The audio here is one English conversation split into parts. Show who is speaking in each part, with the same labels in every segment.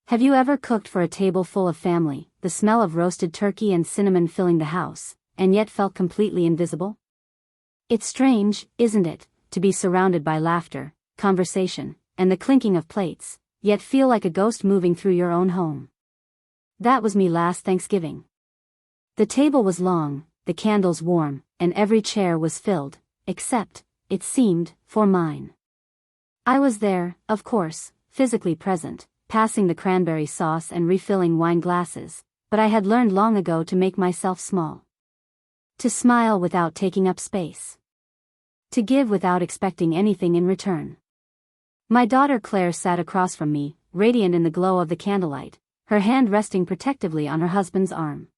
Speaker 1: Have you ever cooked for a table full of family, the smell of roasted turkey and cinnamon filling the house, and yet felt completely invisible? It's strange, isn't it, to be surrounded by laughter, conversation, and the clinking of plates, yet feel like a ghost moving through your own home. That was me last Thanksgiving. The table was long, the candles warm, and every chair was filled, except, it seemed, for mine. I was there, of course, physically present, passing the cranberry sauce and refilling wine glasses, but I had learned long ago to make myself small. To smile without taking up space. To give without expecting anything in return. My daughter Claire sat across from me, radiant in the glow of the candlelight, her hand resting protectively on her husband's arm.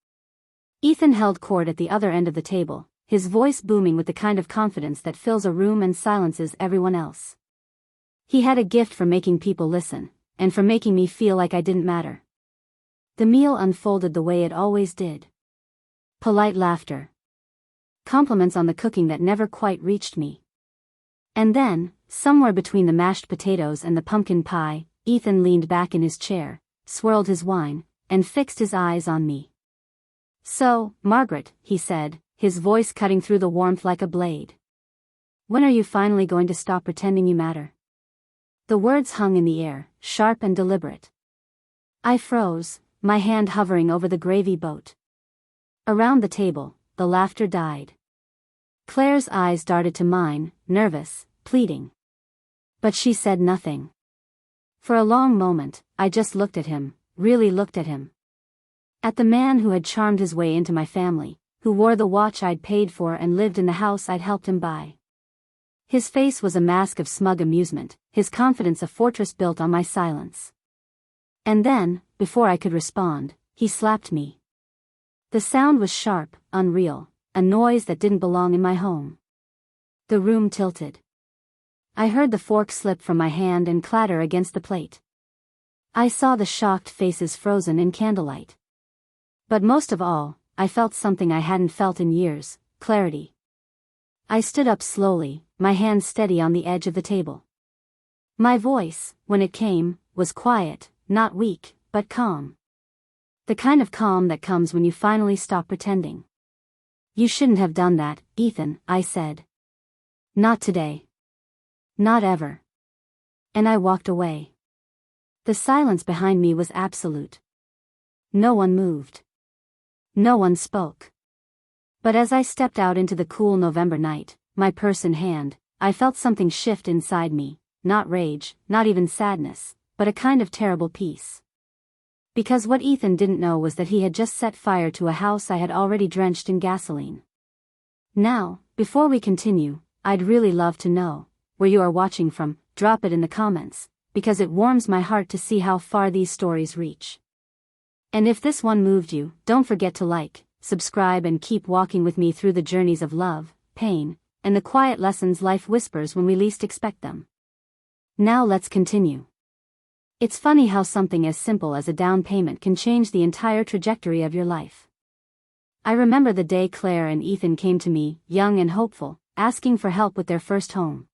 Speaker 1: Ethan held court at the other end of the table, his voice booming with the kind of confidence that fills a room and silences everyone else. He had a gift for making people listen, and for making me feel like I didn't matter. The meal unfolded the way it always did. Polite laughter. Compliments on the cooking that never quite reached me. And then, somewhere between the mashed potatoes and the pumpkin pie, Ethan leaned back in his chair, swirled his wine, and fixed his eyes on me. "So, Margaret," he said, his voice cutting through the warmth like a blade. "When are you finally going to stop pretending you matter?" The words hung in the air, sharp and deliberate. I froze, my hand hovering over the gravy boat. Around the table, the laughter died. Claire's eyes darted to mine, nervous, pleading. But she said nothing. For a long moment, I just looked at him, really looked at him. At the man who had charmed his way into my family, who wore the watch I'd paid for and lived in the house I'd helped him buy. His face was a mask of smug amusement, his confidence a fortress built on my silence. And then, before I could respond, he slapped me. The sound was sharp, unreal, a noise that didn't belong in my home. The room tilted. I heard the fork slip from my hand and clatter against the plate. I saw the shocked faces frozen in candlelight. But most of all, I felt something I hadn't felt in years, clarity. I stood up slowly, my hand steady on the edge of the table. My voice, when it came, was quiet, not weak, but calm. The kind of calm that comes when you finally stop pretending. "You shouldn't have done that, Ethan," I said. "Not today. Not ever." And I walked away. The silence behind me was absolute. No one moved. No one spoke. But as I stepped out into the cool November night, my purse in hand, I felt something shift inside me, not rage, not even sadness, but a kind of terrible peace. Because what Ethan didn't know was that he had just set fire to a house I had already drenched in gasoline. Now, before we continue, I'd really love to know where you are watching from. Drop it in the comments, because it warms my heart to see how far these stories reach. And if this one moved you, don't forget to like, subscribe and keep walking with me through the journeys of love, pain, and the quiet lessons life whispers when we least expect them. Now let's continue. It's funny how something as simple as a down payment can change the entire trajectory of your life. I remember the day Claire and Ethan came to me, young and hopeful, asking for help with their first home.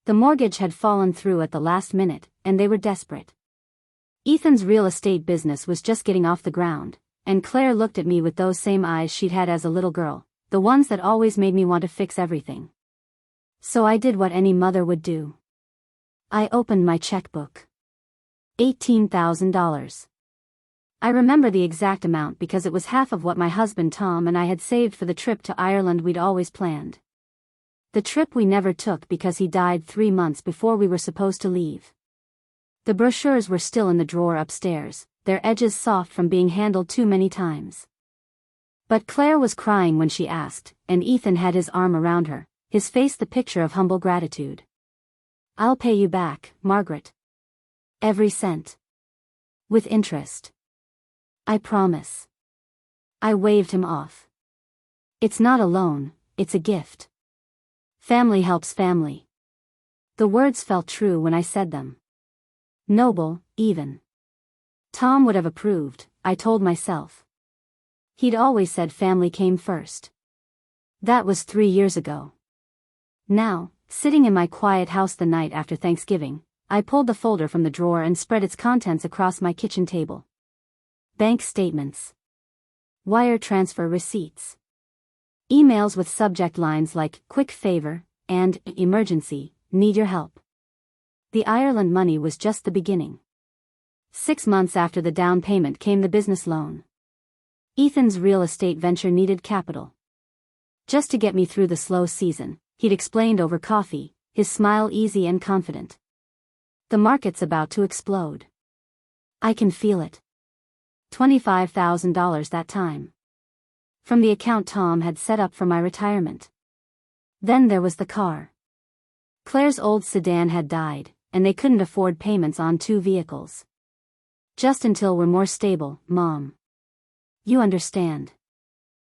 Speaker 1: The mortgage had fallen through at the last minute, and they were desperate. Ethan's real estate business was just getting off the ground, and Claire looked at me with those same eyes she'd had as a little girl, the ones that always made me want to fix everything. So I did what any mother would do. I opened my checkbook. $18,000. I remember the exact amount because it was half of what my husband Tom and I had saved for the trip to Ireland we'd always planned. The trip we never took because he died 3 months before we were supposed to leave. The brochures were still in the drawer upstairs, their edges soft from being handled too many times. But Claire was crying when she asked, and Ethan had his arm around her, his face the picture of humble gratitude. "I'll pay you back, Margaret. Every cent. With interest. I promise." I waved him off. "It's not a loan, it's a gift. Family helps family." The words felt true when I said them. Noble, even. Tom would have approved, I told myself. He'd always said family came first. That was 3 years ago. Now, sitting in my quiet house the night after Thanksgiving, I pulled the folder from the drawer and spread its contents across my kitchen table. Bank statements. Wire transfer receipts. Emails with subject lines like, quick favor, and, emergency, need your help. The Ireland money was just the beginning. 6 months after the down payment came the business loan. Ethan's real estate venture needed capital. Just to get me through the slow season, he'd explained over coffee, his smile easy and confident. The market's about to explode. I can feel it. $25,000 that time. From the account Tom had set up for my retirement. Then there was the car. Claire's old sedan had died, and they couldn't afford payments on 2 vehicles. Just until we're more stable, Mom. You understand.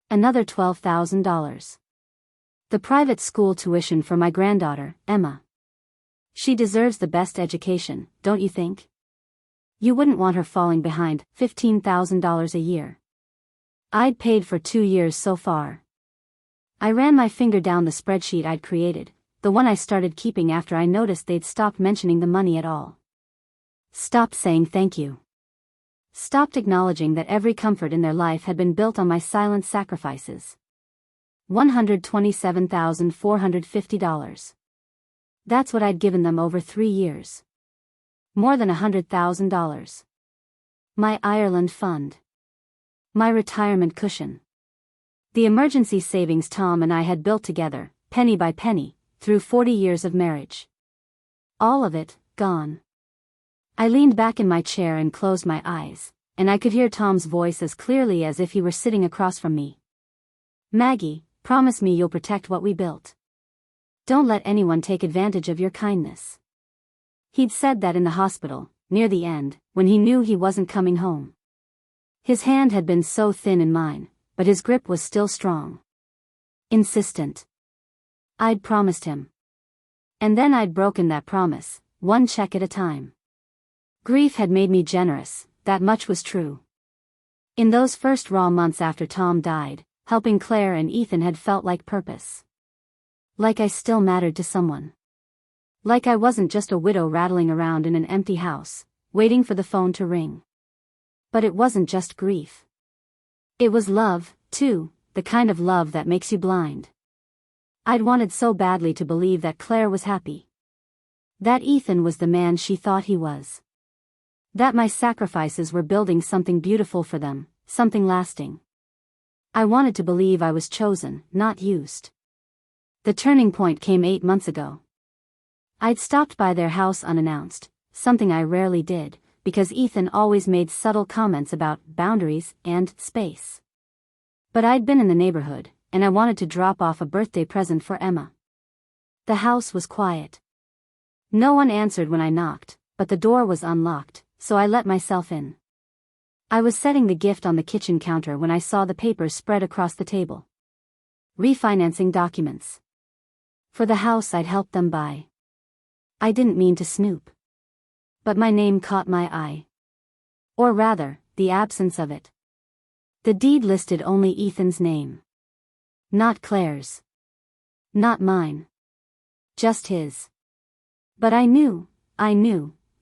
Speaker 1: Another $12,000. The private school tuition for my granddaughter, Emma. She deserves the best education, don't you think? You wouldn't want her falling behind. $15,000 a year. I'd paid for 2 years so far. I ran my finger down the spreadsheet I'd created, the one I started keeping after I noticed they'd stopped mentioning the money at all. Stopped saying thank you. Stopped acknowledging that every comfort in their life had been built on my silent sacrifices. $127,450. That's what I'd given them over 3 years. More than $100,000. My Ireland fund. My retirement cushion. The emergency savings Tom and I had built together, penny by penny, through 40 years of marriage. All of it, gone. I leaned back in my chair and closed my eyes, and I could hear Tom's voice as clearly as if he were sitting across from me. Maggie, promise me you'll protect what we built. Don't let anyone take advantage of your kindness. He'd said that in the hospital, near the end, when he knew he wasn't coming home. His hand had been so thin in mine, but his grip was still strong. Insistent. I'd promised him. And then I'd broken that promise, one check at a time. Grief had made me generous, that much was true. In those first raw months after Tom died, helping Claire and Ethan had felt like purpose. Like I still mattered to someone. Like I wasn't just a widow rattling around in an empty house, waiting for the phone to ring. But it wasn't just grief. It was love, too, the kind of love that makes you blind. I'd wanted so badly to believe that Claire was happy. That Ethan was the man she thought he was. That my sacrifices were building something beautiful for them, something lasting. I wanted to believe I was chosen, not used. The turning point came 8 months ago. I'd stopped by their house unannounced, something I rarely did, because Ethan always made subtle comments about boundaries and space. But I'd been in the neighborhood, and I wanted to drop off a birthday present for Emma. The house was quiet. No one answered when I knocked, but the door was unlocked, so I let myself in. I was setting the gift on the kitchen counter when I saw the papers spread across the table. Refinancing documents. For the house I'd helped them buy. I didn't mean to snoop. But my name caught my eye. Or rather, the absence of it. The deed listed only Ethan's name. Not Claire's. Not mine. Just his. But I knew,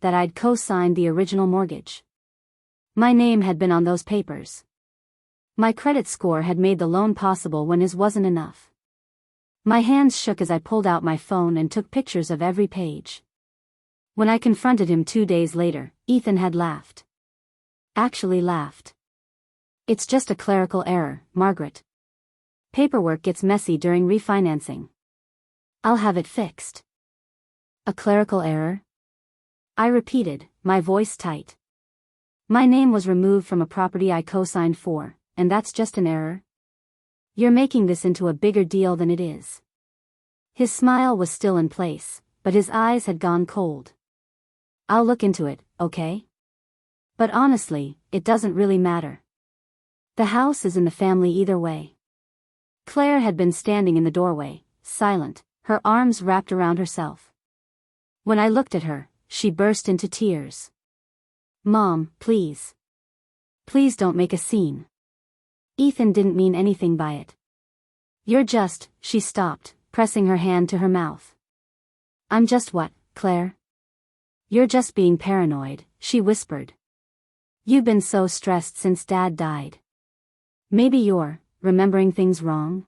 Speaker 1: that I'd co-signed the original mortgage. My name had been on those papers. My credit score had made the loan possible when his wasn't enough. My hands shook as I pulled out my phone and took pictures of every page. When I confronted him 2 days later, Ethan had laughed. Actually laughed. It's just a clerical error, Margaret. Paperwork gets messy during refinancing. I'll have it fixed. A clerical error? I repeated, my voice tight. My name was removed from a property I co-signed for, and that's just an error? You're making this into a bigger deal than it is. His smile was still in place, but his eyes had gone cold. I'll look into it, okay? But honestly, it doesn't really matter. The house is in the family either way. Claire had been standing in the doorway, silent, her arms wrapped around herself. When I looked at her, she burst into tears. Mom, please. Please don't make a scene. Ethan didn't mean anything by it. You're just, she stopped, pressing her hand to her mouth. I'm just what, Claire? "You're just being paranoid," she whispered. "You've been so stressed since Dad died. Maybe you're remembering things wrong?"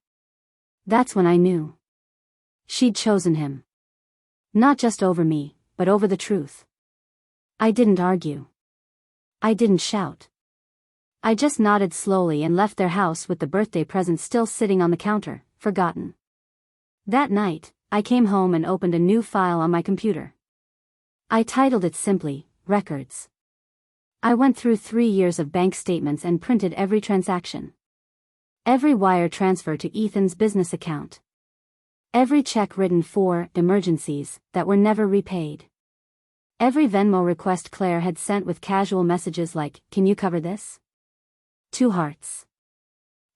Speaker 1: That's when I knew. She'd chosen him. Not just over me, but over the truth. I didn't argue. I didn't shout. I just nodded slowly and left their house with the birthday present still sitting on the counter, forgotten. That night, I came home and opened a new file on my computer. I titled it simply, Records. I went through 3 years of bank statements and printed every transaction. Every wire transfer to Ethan's business account. Every check written for emergencies that were never repaid. Every Venmo request Claire had sent with casual messages like, "Can you cover this?" 2 hearts.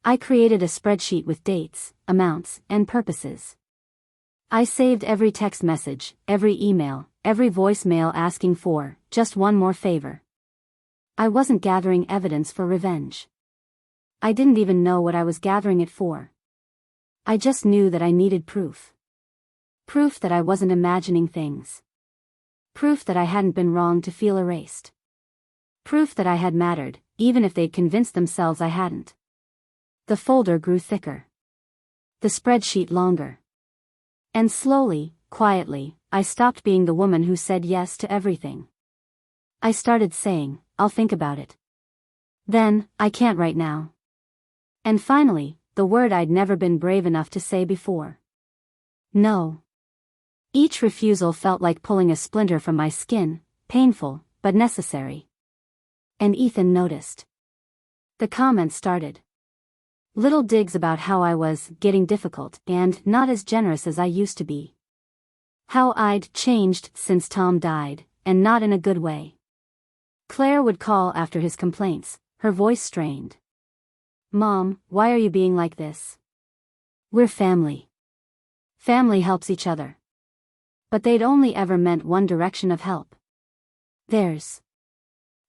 Speaker 1: I created a spreadsheet with dates, amounts, and purposes. I saved every text message, every email, every voicemail asking for just one more favor. I wasn't gathering evidence for revenge. I didn't even know what I was gathering it for. I just knew that I needed proof. Proof that I wasn't imagining things. Proof that I hadn't been wrong to feel erased. Proof that I had mattered, even if they'd convinced themselves I hadn't. The folder grew thicker. The spreadsheet longer. And slowly, quietly, I stopped being the woman who said yes to everything. I started saying, "I'll think about it." Then, "I can't right now." And finally, the word I'd never been brave enough to say before. No. Each refusal felt like pulling a splinter from my skin, painful, but necessary. And Ethan noticed. The comments started. Little digs about how I was getting difficult and not as generous as I used to be. How I'd changed since Tom died, and not in a good way. Claire would call after his complaints, her voice strained. "Mom, why are you being like this? We're family. Family helps each other." But they'd only ever meant one direction of help. Theirs.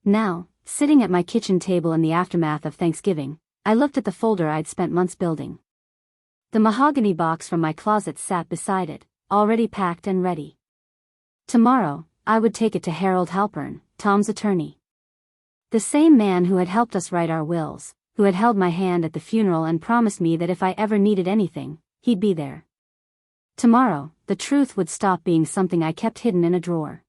Speaker 1: Now, sitting at my kitchen table in the aftermath of Thanksgiving, I looked at the folder I'd spent months building. The mahogany box from my closet sat beside it, already packed and ready. Tomorrow, I would take it to Harold Halpern, Tom's attorney. The same man who had helped us write our wills, who had held my hand at the funeral and promised me that if I ever needed anything, he'd be there. Tomorrow, the truth would stop being something I kept hidden in a drawer.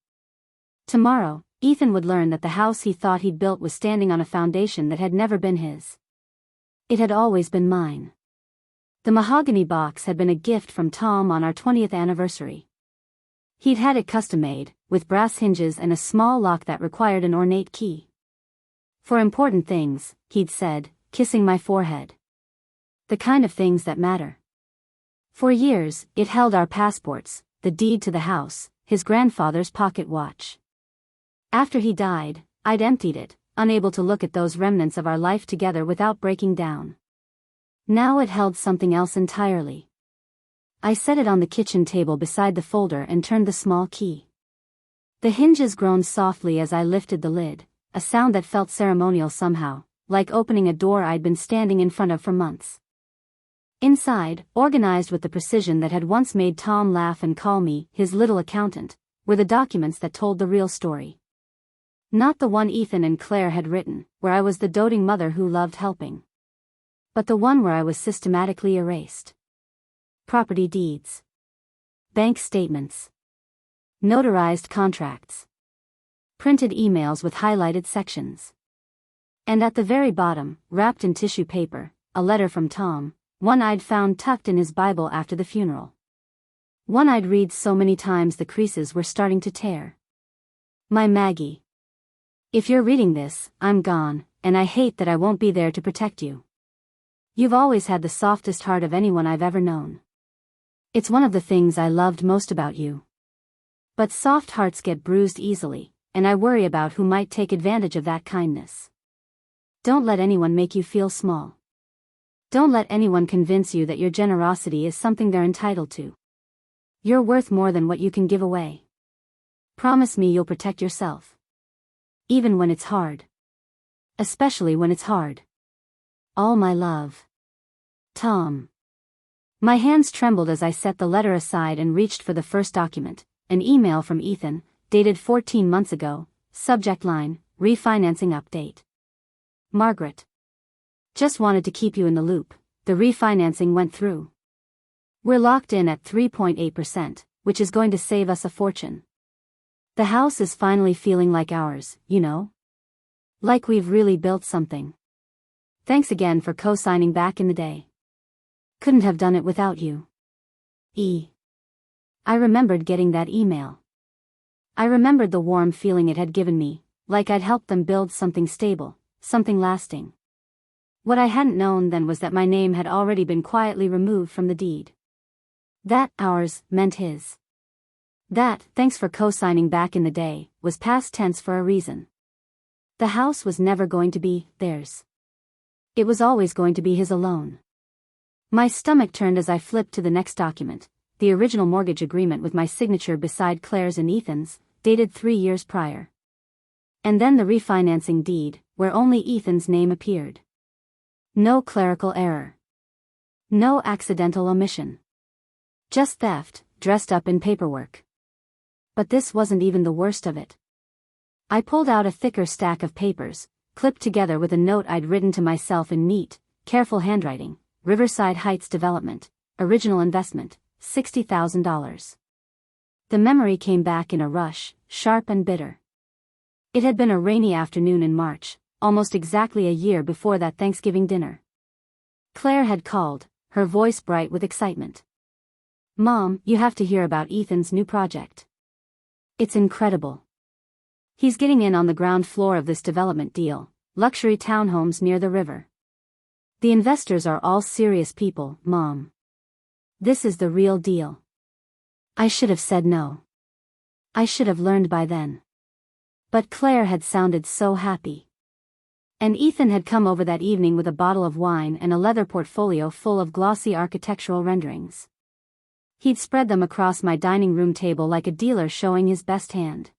Speaker 1: Tomorrow, Ethan would learn that the house he thought he'd built was standing on a foundation that had never been his. It had always been mine. The mahogany box had been a gift from Tom on our 20th anniversary. He'd had it custom-made, with brass hinges and a small lock that required an ornate key. For important things, he'd said, kissing my forehead. The kind of things that matter. For years, it held our passports, the deed to the house, his grandfather's pocket watch. After he died, I'd emptied it, unable to look at those remnants of our life together without breaking down. Now it held something else entirely. I set it on the kitchen table beside the folder and turned the small key. The hinges groaned softly as I lifted the lid, a sound that felt ceremonial somehow, like opening a door I'd been standing in front of for months. Inside, organized with the precision that had once made Tom laugh and call me his little accountant, were the documents that told the real story. Not the one Ethan and Claire had written, where I was the doting mother who loved helping. But the one where I was systematically erased. Property deeds. Bank statements. Notarized contracts. Printed emails with highlighted sections. And at the very bottom, wrapped in tissue paper, a letter from Tom, one I'd found tucked in his Bible after the funeral. One I'd read so many times the creases were starting to tear. My Maggie. If you're reading this, I'm gone, and I hate that I won't be there to protect you. You've always had the softest heart of anyone I've ever known. It's one of the things I loved most about you. But soft hearts get bruised easily, and I worry about who might take advantage of that kindness. Don't let anyone make you feel small. Don't let anyone convince you that your generosity is something they're entitled to. You're worth more than what you can give away. Promise me you'll protect yourself. Even when it's hard. Especially when it's hard. All my love. Tom. My hands trembled as I set the letter aside and reached for the first document, an email from Ethan, dated 14 months ago, subject line, refinancing update. Margaret. Just wanted to keep you in the loop, the refinancing went through. We're locked in at 3.8%, which is going to save us a fortune. The house is finally feeling like ours, you know? Like we've really built something. Thanks again for co-signing back in the day. Couldn't have done it without you. I remembered getting that email. I remembered the warm feeling it had given me, like I'd helped them build something stable, something lasting. What I hadn't known then was that my name had already been quietly removed from the deed. That ours meant his. That, thanks for co-signing back in the day, was past tense for a reason. The house was never going to be theirs. It was always going to be his alone. My stomach turned as I flipped to the next document, the original mortgage agreement with my signature beside Claire's and Ethan's, dated 3 years prior. And then the refinancing deed, where only Ethan's name appeared. No clerical error. No accidental omission. Just theft, dressed up in paperwork. But this wasn't even the worst of it. I pulled out a thicker stack of papers, clipped together with a note I'd written to myself in neat, careful handwriting. Riverside Heights Development, original investment, $60,000. The memory came back in a rush, sharp and bitter. It had been a rainy afternoon in March, almost exactly a year before that Thanksgiving dinner. Claire had called, her voice bright with excitement. Mom, you have to hear about Ethan's new project. It's incredible. He's getting in on the ground floor of this development deal, luxury townhomes near the river. The investors are all serious people, Mom. This is the real deal. I should have said no. I should have learned by then. But Claire had sounded so happy. And Ethan had come over that evening with a bottle of wine and a leather portfolio full of glossy architectural renderings. He'd spread them across my dining room table like a dealer showing his best hand.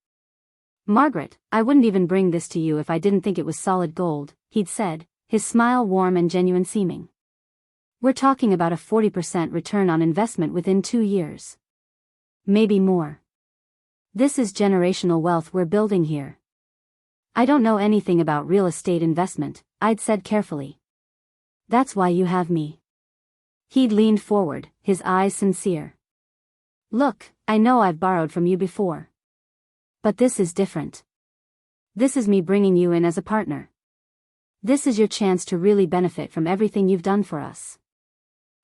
Speaker 1: Margaret, I wouldn't even bring this to you if I didn't think it was solid gold, he'd said, his smile warm and genuine seeming. We're talking about a 40% return on investment within 2 years. Maybe more. This is generational wealth we're building here. I don't know anything about real estate investment, I'd said carefully. That's why you have me. He'd leaned forward, his eyes sincere. Look, I know I've borrowed from you before. But this is different. This is me bringing you in as a partner. This is your chance to really benefit from everything you've done for us.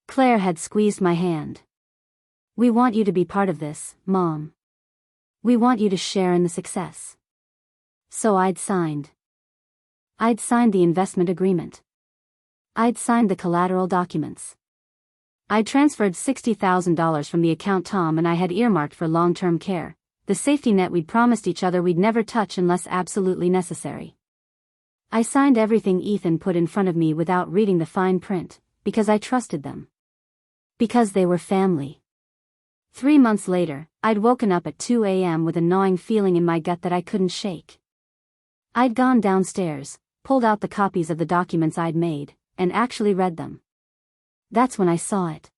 Speaker 1: Claire had squeezed my hand. We want you to be part of this, Mom. We want you to share in the success. So I'd signed. I'd signed the investment agreement. I'd signed the collateral documents. I'd transferred $60,000 from the account Tom and I had earmarked for long-term care, the safety net we'd promised each other we'd never touch unless absolutely necessary. I signed everything Ethan put in front of me without reading the fine print, because I trusted them. Because they were family. 3 months later, I'd woken up at 2 a.m. with a gnawing feeling in my gut that I couldn't shake. I'd gone downstairs, pulled out the copies of the documents I'd made, and actually read them. That's when I saw it.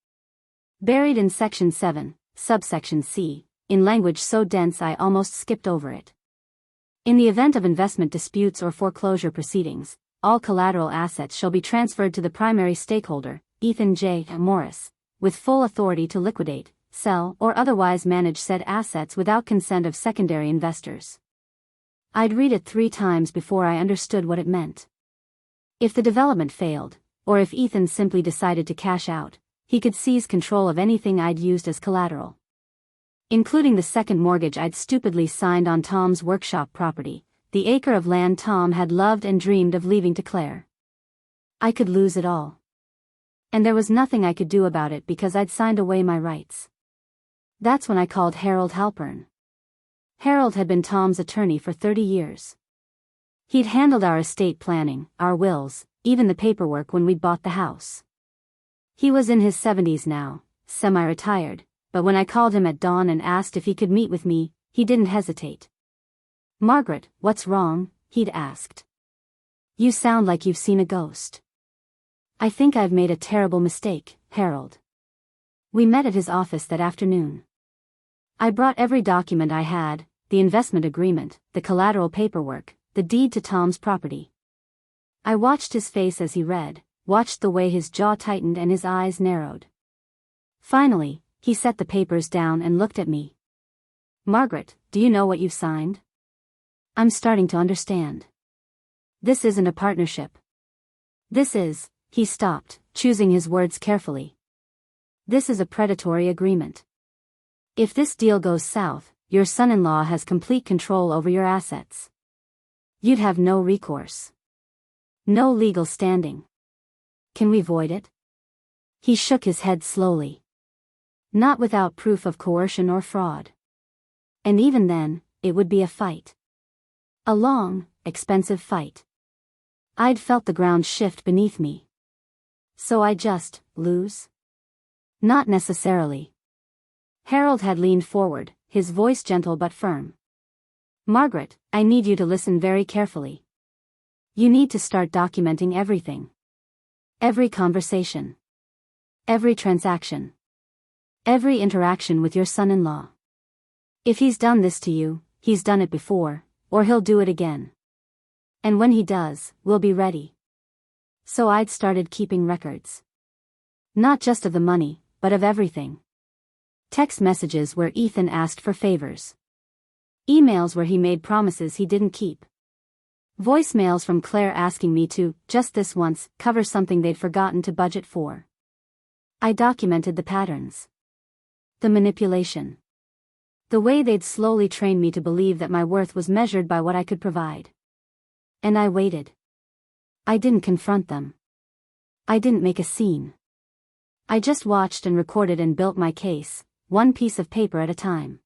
Speaker 1: Buried in Section 7, subsection C, in language so dense I almost skipped over it. In the event of investment disputes or foreclosure proceedings, all collateral assets shall be transferred to the primary stakeholder, Ethan J. Morris, with full authority to liquidate, sell, or otherwise manage said assets without consent of secondary investors. I'd read it 3 times before I understood what it meant. If the development failed, or if Ethan simply decided to cash out, he could seize control of anything I'd used as collateral. Including the second mortgage I'd stupidly signed on Tom's workshop property, the acre of land Tom had loved and dreamed of leaving to Claire. I could lose it all. And there was nothing I could do about it because I'd signed away my rights. That's when I called Harold Halpern. Harold had been Tom's attorney for 30 years. He'd handled our estate planning, our wills, even the paperwork when we'd bought the house. He was in his 70s now, semi-retired, but when I called him at dawn and asked if he could meet with me, he didn't hesitate. Margaret, what's wrong? He'd asked. You sound like you've seen a ghost. I think I've made a terrible mistake, Harold. We met at his office that afternoon. I brought every document I had, the investment agreement, the collateral paperwork, the deed to Tom's property. I watched his face as he read, watched the way his jaw tightened and his eyes narrowed. Finally, he set the papers down and looked at me. "Margaret, do you know what you've signed?" "I'm starting to understand. This isn't a partnership. This is," he stopped, choosing his words carefully. "This is a predatory agreement. If this deal goes south, your son-in-law has complete control over your assets. You'd have no recourse. No legal standing. Can we void it?" He shook his head slowly. "Not without proof of coercion or fraud. And even then, it would be a fight. A long, expensive fight. I'd felt the ground shift beneath me. So I just lose?" "Not necessarily." Harold had leaned forward, his voice gentle but firm. "Margaret, I need you to listen very carefully. You need to start documenting everything. Every conversation. Every transaction. Every interaction with your son-in-law. If he's done this to you, he's done it before, or he'll do it again. And when he does, we'll be ready." So I'd started keeping records. Not just of the money, but of everything. Text messages where Ethan asked for favors. Emails where he made promises he didn't keep. Voicemails from Claire asking me to, just this once, cover something they'd forgotten to budget for. I documented the patterns. The manipulation. The way they'd slowly trained me to believe that my worth was measured by what I could provide. And I waited. I didn't confront them. I didn't make a scene. I just watched and recorded and built my case, one piece of paper at a time.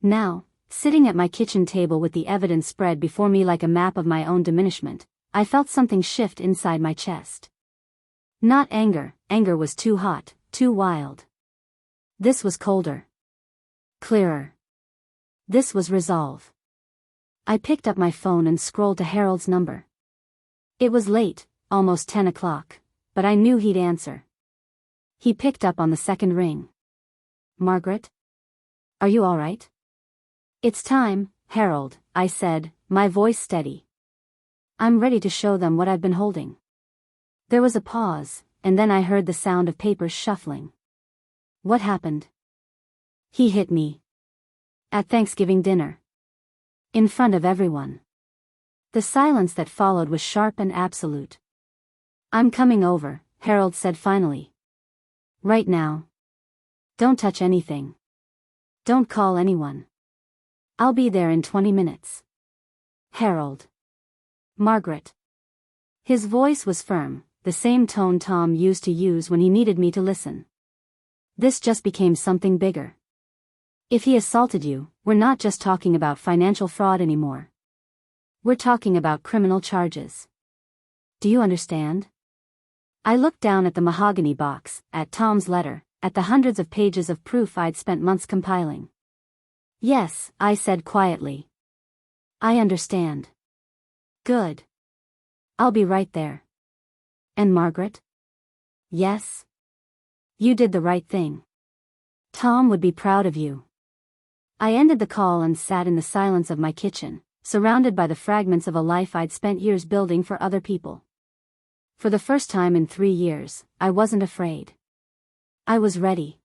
Speaker 1: Now, sitting at my kitchen table with the evidence spread before me like a map of my own diminishment, I felt something shift inside my chest. Not anger, anger was too hot, too wild. This was colder. Clearer. This was resolve. I picked up my phone and scrolled to Harold's number. It was late, almost 10 o'clock, but I knew he'd answer. He picked up on the second ring. "Margaret? Are you all right?" "It's time, Harold," I said, my voice steady. "I'm ready to show them what I've been holding." There was a pause, and then I heard the sound of papers shuffling. "What happened?" He hit me. At Thanksgiving dinner. In front of everyone. The silence that followed was sharp and absolute. "I'm coming over," Harold said finally. "Right now. Don't touch anything. Don't call anyone. I'll be there in 20 minutes. Harold." "Margaret." His voice was firm, the same tone Tom used to use when he needed me to listen. This just became something bigger. If he assaulted you, we're not just talking about financial fraud anymore. We're talking about criminal charges. Do you understand? I looked down at the mahogany box, at Tom's letter, at the hundreds of pages of proof I'd spent months compiling. "Yes," I said quietly. "I understand." "Good. I'll be right there." "And Margaret?" "Yes. You did the right thing. Tom would be proud of you." I ended the call and sat in the silence of my kitchen, surrounded by the fragments of a life I'd spent years building for other people. For the first time in 3 years, I wasn't afraid. I was ready.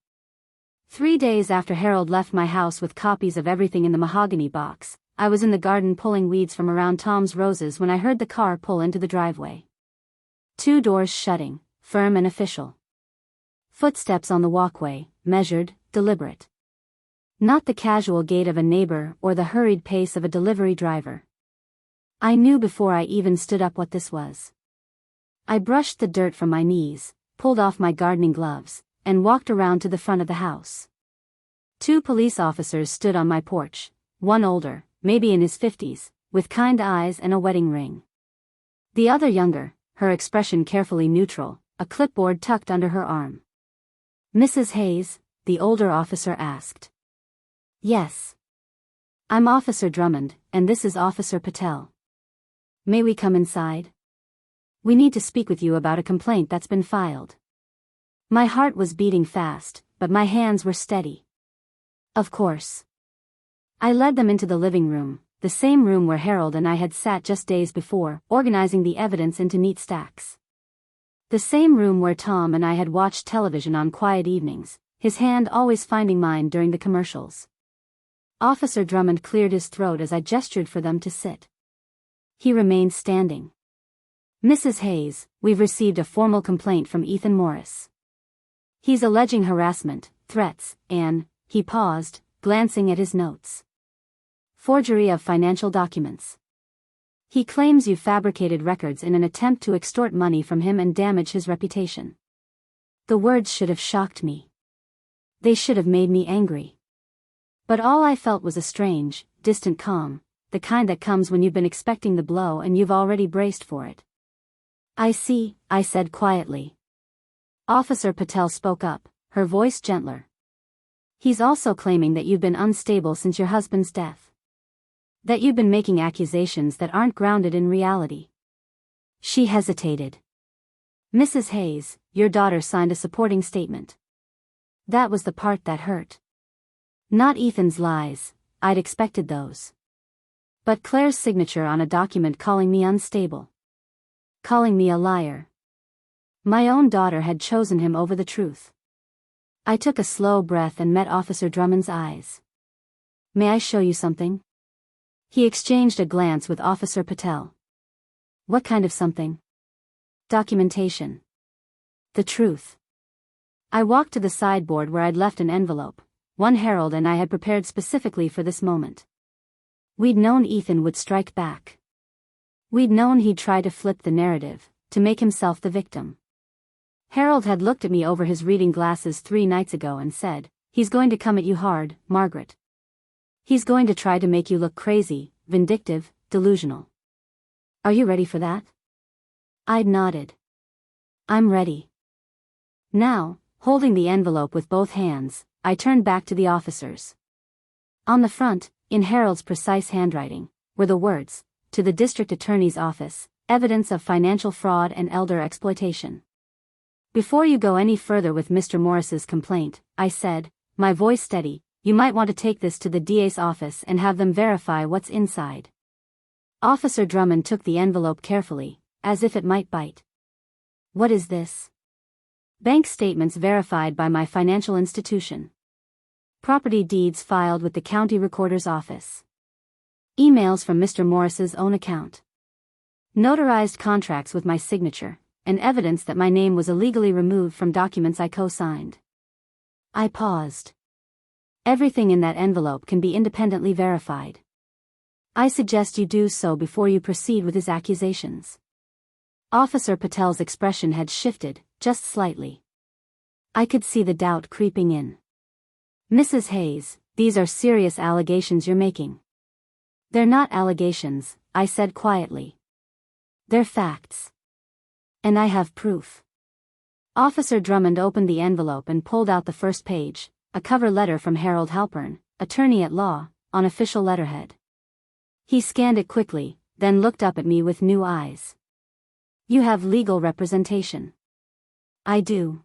Speaker 1: 3 days after Harold left my house with copies of everything in the mahogany box, I was in the garden pulling weeds from around Tom's roses when I heard the car pull into the driveway. 2 doors shutting, firm and official. Footsteps on the walkway, measured, deliberate. Not the casual gait of a neighbor or the hurried pace of a delivery driver. I knew before I even stood up what this was. I brushed the dirt from my knees, pulled off my gardening gloves, and walked around to the front of the house. 2 police officers stood on my porch, one older, maybe in his 50s, with kind eyes and a wedding ring. The other younger, her expression carefully neutral, a clipboard tucked under her arm. "Mrs. Hayes?" the older officer asked. "Yes. I'm Officer Drummond, and this is Officer Patel. May we come inside? We need to speak with you about a complaint that's been filed." My heart was beating fast, but my hands were steady. "Of course. I led them into the living room, the same room where Harold and I had sat just days before, organizing the evidence into neat stacks. The same room where Tom and I had watched television on quiet evenings, his hand always finding mine during the commercials. Officer Drummond cleared his throat as I gestured for them to sit. He remained standing. Mrs. Hayes, we've received a formal complaint from Ethan Morris. He's alleging harassment, threats, and, he paused, glancing at his notes. Forgery of financial documents. He claims you fabricated records in an attempt to extort money from him and damage his reputation. The words should have shocked me. They should have made me angry. But all I felt was a strange, distant calm, the kind that comes when you've been expecting the blow and you've already braced for it. I see, I said quietly. Officer Patel spoke up, her voice gentler. He's also claiming that you've been unstable since your husband's death. That you've been making accusations that aren't grounded in reality. She hesitated. Mrs. Hayes, your daughter signed a supporting statement. That was the part that hurt. Not Ethan's lies, I'd expected those. But Claire's signature on a document calling me unstable. Calling me a liar. My own daughter had chosen him over the truth. I took a slow breath and met Officer Drummond's eyes. May I show you something? He exchanged a glance with Officer Patel. What kind of something? Documentation. The truth. I walked to the sideboard where I'd left an envelope, one Harold and I had prepared specifically for this moment. We'd known Ethan would strike back. We'd known he'd try to flip the narrative, to make himself the victim. Harold had looked at me over his reading glasses 3 nights ago and said, he's going to come at you hard, Margaret. He's going to try to make you look crazy, vindictive, delusional. Are you ready for that? I'd nodded. I'm ready. Now, holding the envelope with both hands, I turned back to the officers. On the front, in Harold's precise handwriting, were the words, to the district attorney's office, evidence of financial fraud and elder exploitation. Before you go any further with Mr. Morris's complaint, I said, my voice steady, you might want to take this to the DA's office and have them verify what's inside. Officer Drummond took the envelope carefully, as if it might bite. What is this? Bank statements verified by my financial institution. Property deeds filed with the county recorder's office. Emails from Mr. Morris's own account. Notarized contracts with my signature, and evidence that my name was illegally removed from documents I co-signed. I paused. Everything in that envelope can be independently verified. I suggest you do so before you proceed with his accusations. Officer Patel's expression had shifted, just slightly. I could see the doubt creeping in. Mrs. Hayes, these are serious allegations you're making. They're not allegations, I said quietly. They're facts. And I have proof. Officer Drummond opened the envelope and pulled out the first page, a cover letter from Harold Halpern, attorney at law, on official letterhead. He scanned it quickly, then looked up at me with new eyes. You have legal representation. I do.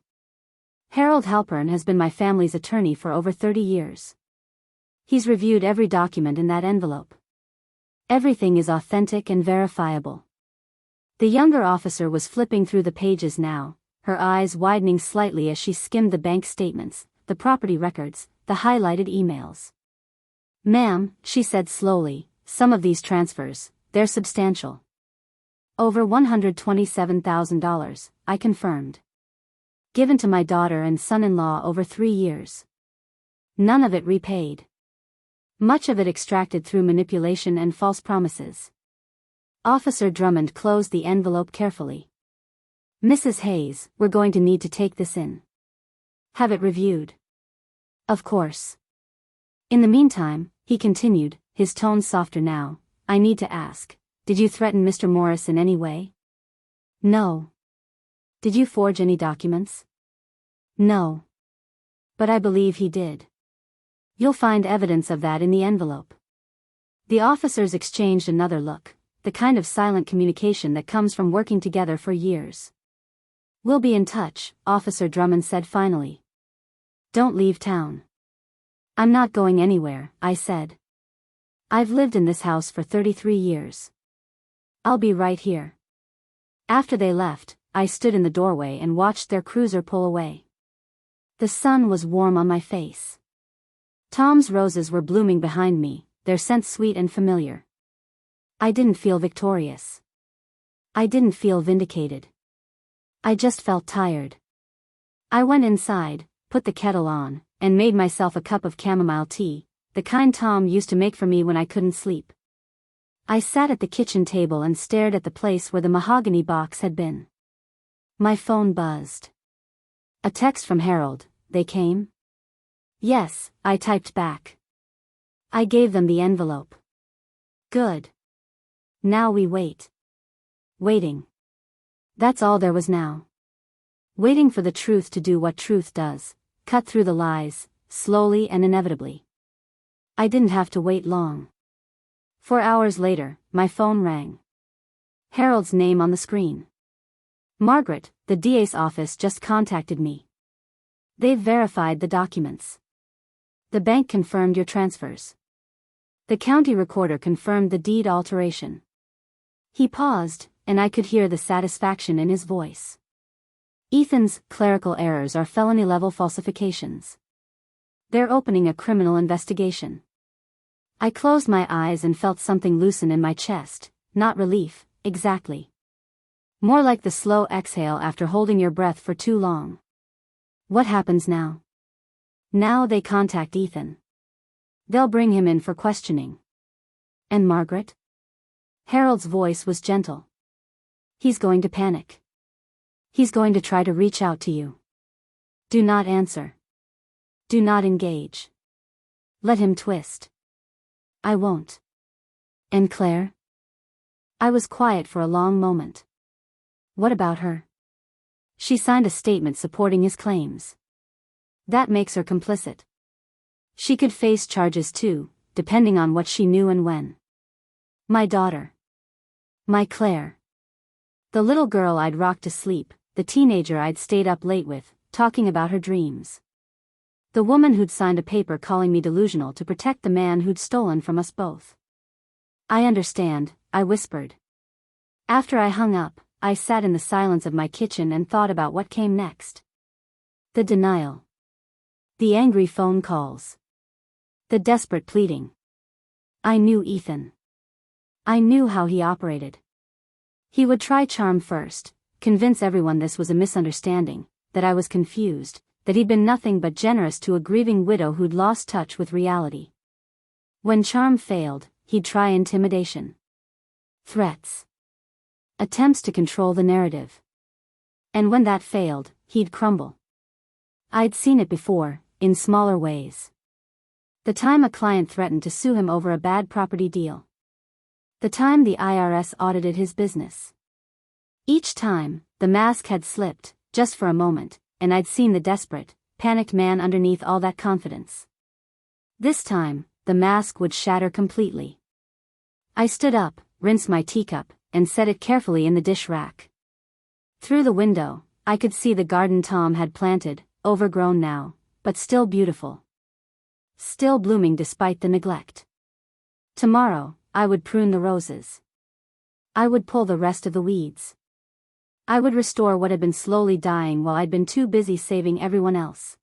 Speaker 1: Harold Halpern has been my family's attorney for over 30 years. He's reviewed every document in that envelope. Everything is authentic and verifiable. The younger officer was flipping through the pages now, her eyes widening slightly as she skimmed the bank statements, the property records, the highlighted emails. Ma'am, she said slowly, some of these transfers, they're substantial. Over $127,000, I confirmed. Given to my daughter and son-in-law over 3 years. None of it repaid. Much of it extracted through manipulation and false promises. Officer Drummond closed the envelope carefully. Mrs. Hayes, we're going to need to take this in. Have it reviewed. Of course. In the meantime, he continued, his tone softer now, I need to ask, did you threaten Mr. Morris in any way? No. Did you forge any documents? No. But I believe he did. You'll find evidence of that in the envelope. The officers exchanged another look, the kind of silent communication that comes from working together for years. We'll be in touch, Officer Drummond said finally. Don't leave town. I'm not going anywhere, I said. I've lived in this house for 33 years. I'll be right here. After they left, I stood in the doorway and watched their cruiser pull away. The sun was warm on my face. Tom's roses were blooming behind me, their scent sweet and familiar. I didn't feel victorious. I didn't feel vindicated. I just felt tired. I went inside, put the kettle on, and made myself a cup of chamomile tea, the kind Tom used to make for me when I couldn't sleep. I sat at the kitchen table and stared at the place where the mahogany box had been. My phone buzzed. A text from Harold. They came? Yes, I typed back. I gave them the envelope. Good. Now we wait. Waiting. That's all there was now. Waiting for the truth to do what truth does, cut through the lies, slowly and inevitably. I didn't have to wait long. 4 hours later, my phone rang. Harold's name on the screen. Margaret, the DA's office just contacted me. They've verified the documents. The bank confirmed your transfers. The county recorder confirmed the deed alteration. He paused, and I could hear the satisfaction in his voice. Ethan's clerical errors are felony-level falsifications. They're opening a criminal investigation. I closed my eyes and felt something loosen in my chest, not relief, exactly. More like the slow exhale after holding your breath for too long. What happens now? Now they contact Ethan. They'll bring him in for questioning. And Margaret? Harold's voice was gentle. He's going to panic. He's going to try to reach out to you. Do not answer. Do not engage. Let him twist. I won't. And Claire? I was quiet for a long moment. What about her? She signed a statement supporting his claims. That makes her complicit. She could face charges too, depending on what she knew and when. My daughter. My Claire. The little girl I'd rocked to sleep, the teenager I'd stayed up late with, talking about her dreams. The woman who'd signed a paper calling me delusional to protect the man who'd stolen from us both. I understand, I whispered. After I hung up, I sat in the silence of my kitchen and thought about what came next. The denial. The angry phone calls. The desperate pleading. I knew Ethan. I knew how he operated. He would try charm first, convince everyone this was a misunderstanding, that I was confused, that he'd been nothing but generous to a grieving widow who'd lost touch with reality. When charm failed, he'd try intimidation. Threats. Attempts to control the narrative. And when that failed, he'd crumble. I'd seen it before, in smaller ways. The time a client threatened to sue him over a bad property deal. The time the IRS audited his business. Each time, the mask had slipped, just for a moment, and I'd seen the desperate, panicked man underneath all that confidence. This time, the mask would shatter completely. I stood up, rinsed my teacup, and set it carefully in the dish rack. Through the window, I could see the garden Tom had planted, overgrown now, but still beautiful. Still blooming despite the neglect. Tomorrow, I would prune the roses. I would pull the rest of the weeds. I would restore what had been slowly dying while I'd been too busy saving everyone else.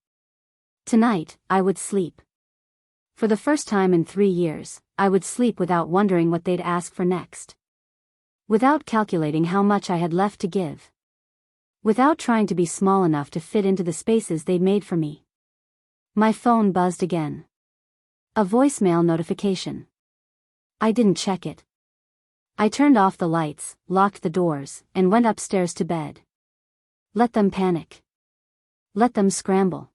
Speaker 1: Tonight, I would sleep. For the first time in 3 years, I would sleep without wondering what they'd ask for next. Without calculating how much I had left to give. Without trying to be small enough to fit into the spaces they'd made for me. My phone buzzed again. A voicemail notification. I didn't check it. I turned off the lights, locked the doors, and went upstairs to bed. Let them panic. Let them scramble.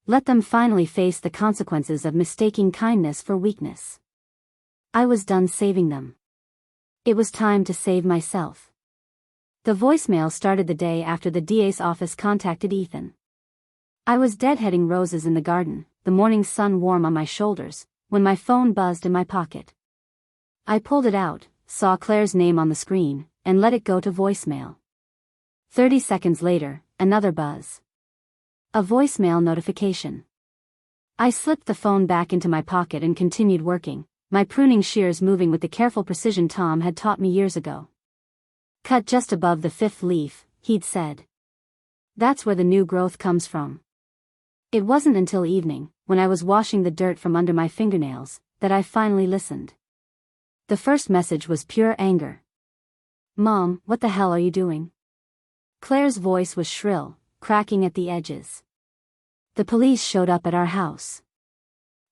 Speaker 1: Let them finally face the consequences of mistaking kindness for weakness. I was done saving them. It was time to save myself. The voicemail started the day after the DA's office contacted Ethan. I was deadheading roses in the garden, the morning sun warm on my shoulders, when my phone buzzed in my pocket. I pulled it out, saw Claire's name on the screen, and let it go to voicemail. 30 seconds later, another buzz. A voicemail notification. I slipped the phone back into my pocket and continued working, my pruning shears moving with the careful precision Tom had taught me years ago. Cut just above the fifth leaf, he'd said. That's where the new growth comes from. It wasn't until evening, when I was washing the dirt from under my fingernails, that I finally listened. The first message was pure anger. "Mom, what the hell are you doing?" Claire's voice was shrill, cracking at the edges. "The police showed up at our house.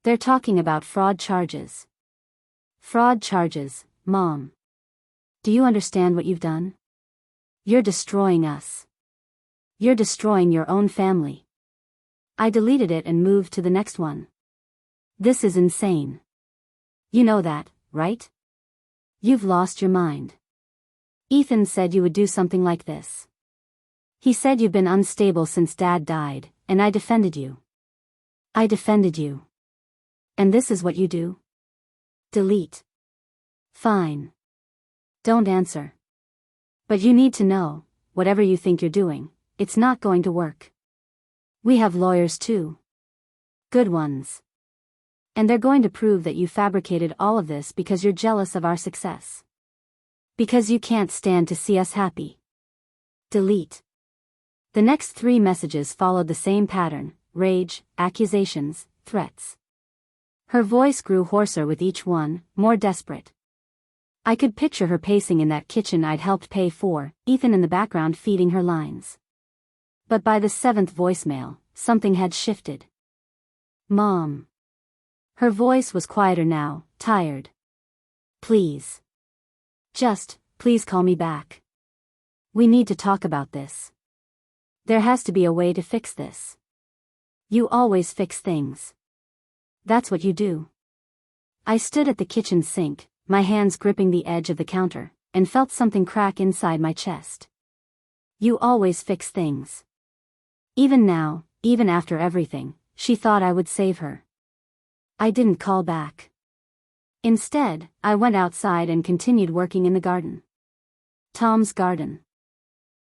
Speaker 1: They're talking about fraud charges." "Fraud charges, Mom. Do you understand what you've done? You're destroying us. You're destroying your own family." I deleted it and moved to the next one. "This is insane. You know that, right? You've lost your mind. Ethan said you would do something like this. He said you've been unstable since Dad died, and I defended you. I defended you. And this is what you do? Delete. Fine. Don't answer. But you need to know, whatever you think you're doing, it's not going to work. We have lawyers too. Good ones. And they're going to prove that you fabricated all of this because you're jealous of our success. Because you can't stand to see us happy. Delete." The next 3 messages followed the same pattern: rage, accusations, threats. Her voice grew hoarser with each one, more desperate. I could picture her pacing in that kitchen I'd helped pay for, Ethan in the background feeding her lines. But by the 7th voicemail, something had shifted. "Mom." Her voice was quieter now, tired. "Please. Just, please call me back. We need to talk about this. There has to be a way to fix this. You always fix things. That's what you do." I stood at the kitchen sink, my hands gripping the edge of the counter, and felt something crack inside my chest. You always fix things. Even now, even after everything, she thought I would save her. I didn't call back. Instead, I went outside and continued working in the garden. Tom's garden.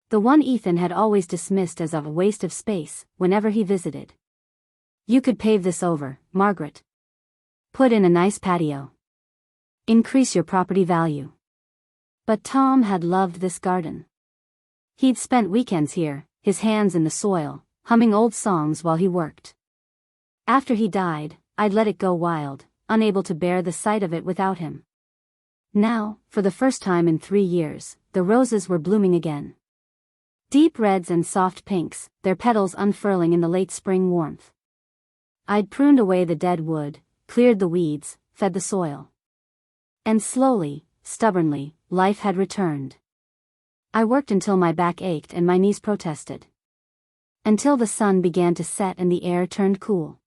Speaker 1: The one Ethan had always dismissed as a waste of space whenever he visited. "You could pave this over, Margaret. Put in a nice patio. Increase your property value." But Tom had loved this garden. He'd spent weekends here, his hands in the soil, humming old songs while he worked. After he died, I'd let it go wild, unable to bear the sight of it without him. Now, for the first time in 3 years, the roses were blooming again. Deep reds and soft pinks, their petals unfurling in the late spring warmth. I'd pruned away the dead wood, cleared the weeds, fed the soil. And slowly, stubbornly, life had returned. I worked until my back ached and my knees protested. Until the sun began to set and the air turned cool.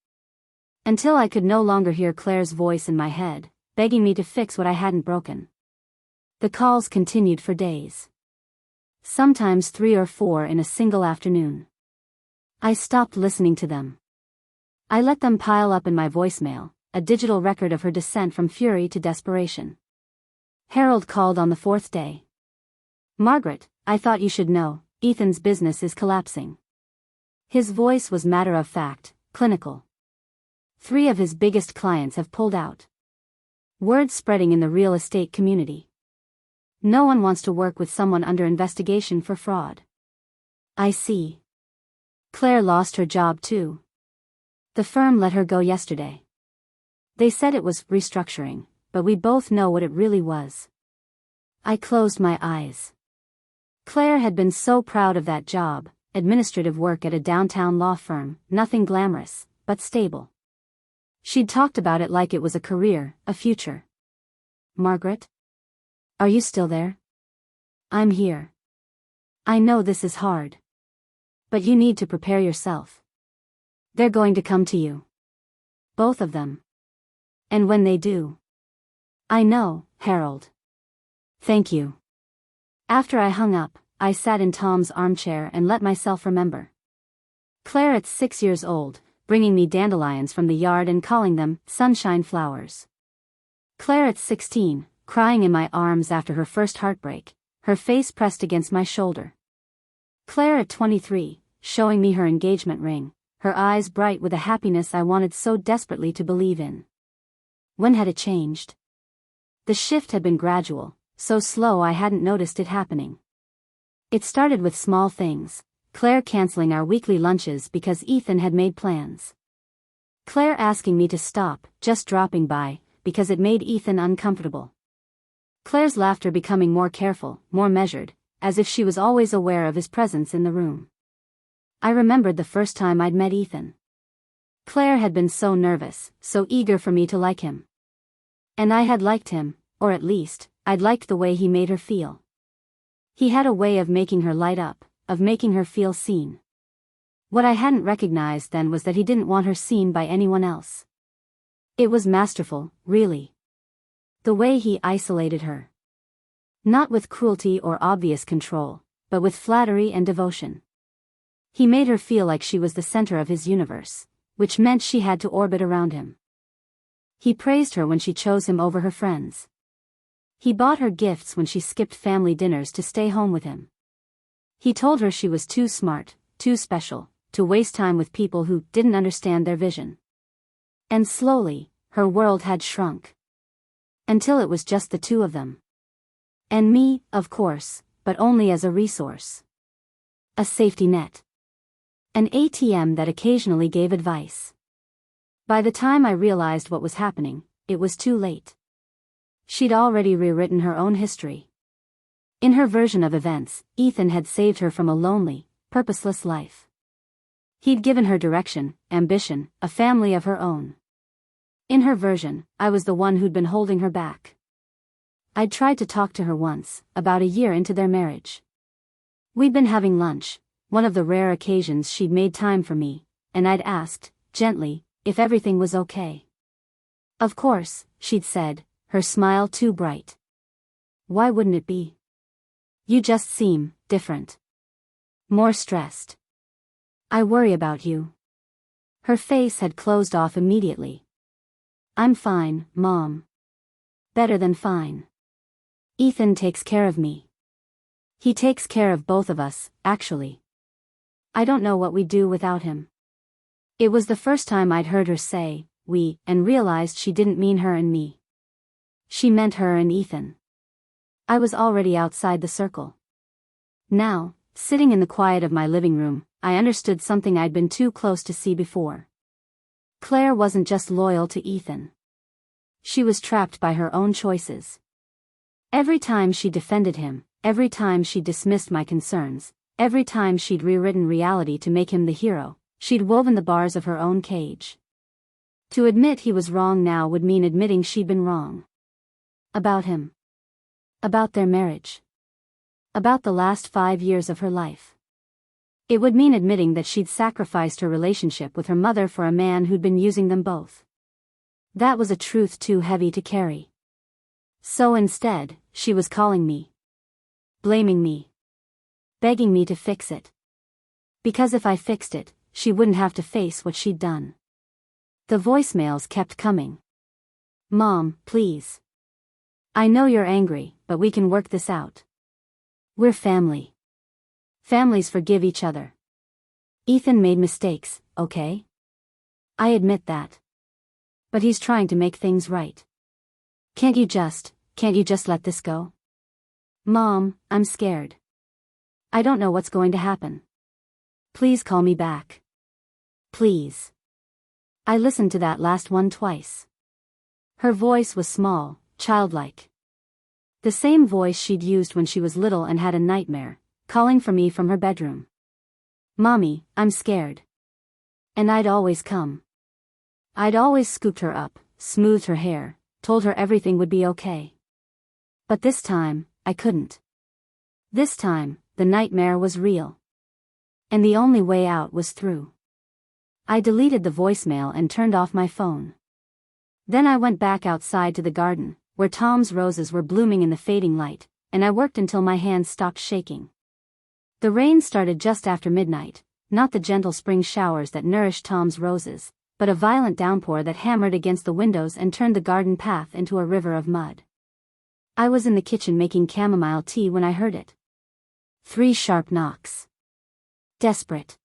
Speaker 1: Until I could no longer hear Claire's voice in my head, begging me to fix what I hadn't broken. The calls continued for days. Sometimes 3 or 4 in a single afternoon. I stopped listening to them. I let them pile up in my voicemail, a digital record of her descent from fury to desperation. Harold called on the 4th day. "Margaret, I thought you should know, Ethan's business is collapsing." His voice was matter-of-fact, clinical. 3 of his biggest clients have pulled out. Word spreading in the real estate community. No one wants to work with someone under investigation for fraud. I see. Claire lost her job too. The firm let her go yesterday. They said it was restructuring, but we both know what it really was. I closed my eyes. Claire had been so proud of that job, administrative work at a downtown law firm, nothing glamorous, but stable. She'd talked about it like it was a career, a future. "Margaret? Are you still there? I'm here. I know this is hard. But you need to prepare yourself. They're going to come to you. Both of them. And when they do..." "I know, Harold. Thank you." After I hung up, I sat in Tom's armchair and let myself remember. Claire at 6 years old, bringing me dandelions from the yard and calling them sunshine flowers. Claire at 16, crying in my arms after her first heartbreak, her face pressed against my shoulder. Claire at 23, showing me her engagement ring, her eyes bright with a happiness I wanted so desperately to believe in. When had it changed? The shift had been gradual, so slow I hadn't noticed it happening. It started with small things, Claire canceling our weekly lunches because Ethan had made plans. Claire asking me to stop, just dropping by, because it made Ethan uncomfortable. Claire's laughter becoming more careful, more measured, as if she was always aware of his presence in the room. I remembered the first time I'd met Ethan. Claire had been so nervous, so eager for me to like him. And I had liked him, or at least, I'd liked the way he made her feel. He had a way of making her light up, of making her feel seen. What I hadn't recognized then was that he didn't want her seen by anyone else. It was masterful, really. The way he isolated her. Not with cruelty or obvious control, but with flattery and devotion. He made her feel like she was the center of his universe, which meant she had to orbit around him. He praised her when she chose him over her friends. He bought her gifts when she skipped family dinners to stay home with him. He told her she was too smart, too special, to waste time with people who didn't understand their vision. And slowly, her world had shrunk. Until it was just the two of them. And me, of course, but only as a resource. A safety net. An ATM that occasionally gave advice. By the time I realized what was happening, it was too late. She'd already rewritten her own history. In her version of events, Ethan had saved her from a lonely, purposeless life. He'd given her direction, ambition, a family of her own. In her version, I was the one who'd been holding her back. I'd tried to talk to her once, about a year into their marriage. We'd been having lunch, one of the rare occasions she'd made time for me, and I'd asked, gently, if everything was okay. Of course, she'd said, her smile too bright. Why wouldn't it be? You just seem different. More stressed. I worry about you. Her face had closed off immediately. I'm fine, Mom. Better than fine. Ethan takes care of me. He takes care of both of us, actually. I don't know what we'd do without him. It was the first time I'd heard her say, we, and realized she didn't mean her and me. She meant her and Ethan. I was already outside the circle. Now, sitting in the quiet of my living room, I understood something I'd been too close to see before. Claire wasn't just loyal to Ethan. She was trapped by her own choices. Every time she defended him, every time she dismissed my concerns, every time she'd rewritten reality to make him the hero, she'd woven the bars of her own cage. To admit he was wrong now would mean admitting she'd been wrong. About him. About their marriage. About the last 5 years of her life. It would mean admitting that she'd sacrificed her relationship with her mother for a man who'd been using them both. That was a truth too heavy to carry. So instead, she was calling me. Blaming me. Begging me to fix it. Because if I fixed it, she wouldn't have to face what she'd done. The voicemails kept coming. Mom, please. I know you're angry, but we can work this out. We're family. Families forgive each other. Ethan made mistakes, okay? I admit that. But he's trying to make things right. Can't you just let this go? Mom, I'm scared. I don't know what's going to happen. Please call me back. Please. I listened to that last one twice. Her voice was small, childlike. The same voice she'd used when she was little and had a nightmare, calling for me from her bedroom. Mommy, I'm scared. And I'd always come. I'd always scooped her up, smoothed her hair, told her everything would be okay. But this time, I couldn't. This time, the nightmare was real. And the only way out was through. I deleted the voicemail and turned off my phone. Then I went back outside to the garden, where Tom's roses were blooming in the fading light, and I worked until my hands stopped shaking. The rain started just after midnight, not the gentle spring showers that nourished Tom's roses, but a violent downpour that hammered against the windows and turned the garden path into a river of mud. I was in the kitchen making chamomile tea when I heard it. 3 sharp knocks. Desperate.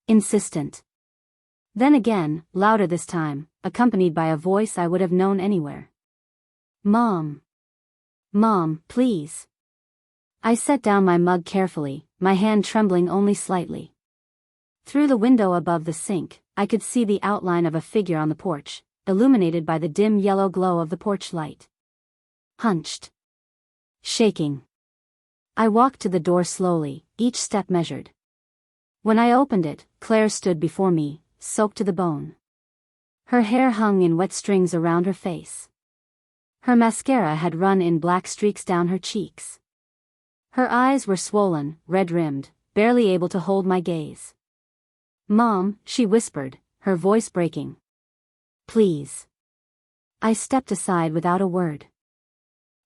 Speaker 1: Insistent. Then again, louder this time, accompanied by a voice I would have known anywhere. Mom. Mom, please. I set down my mug carefully, my hand trembling only slightly. Through the window above the sink, I could see the outline of a figure on the porch, illuminated by the dim yellow glow of the porch light. Hunched. Shaking. I walked to the door slowly, each step measured. When I opened it, Claire stood before me, soaked to the bone. Her hair hung in wet strings around her face. Her mascara had run in black streaks down her cheeks. Her eyes were swollen, red-rimmed, barely able to hold my gaze. Mom, she whispered, her voice breaking. Please. I stepped aside without a word.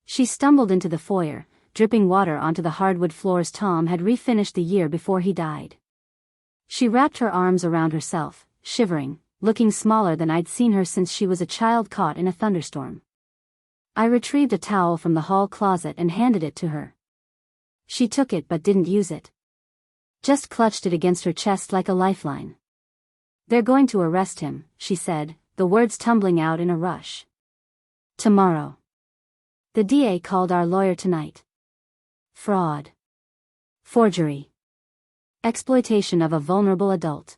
Speaker 1: She stumbled into the foyer, dripping water onto the hardwood floors Tom had refinished the year before he died. She wrapped her arms around herself, shivering, looking smaller than I'd seen her since she was a child caught in a thunderstorm. I retrieved a towel from the hall closet and handed it to her. She took it but didn't use it. Just clutched it against her chest like a lifeline. They're going to arrest him, she said, the words tumbling out in a rush. Tomorrow. The DA called our lawyer tonight. Fraud. Forgery. Exploitation of a vulnerable adult.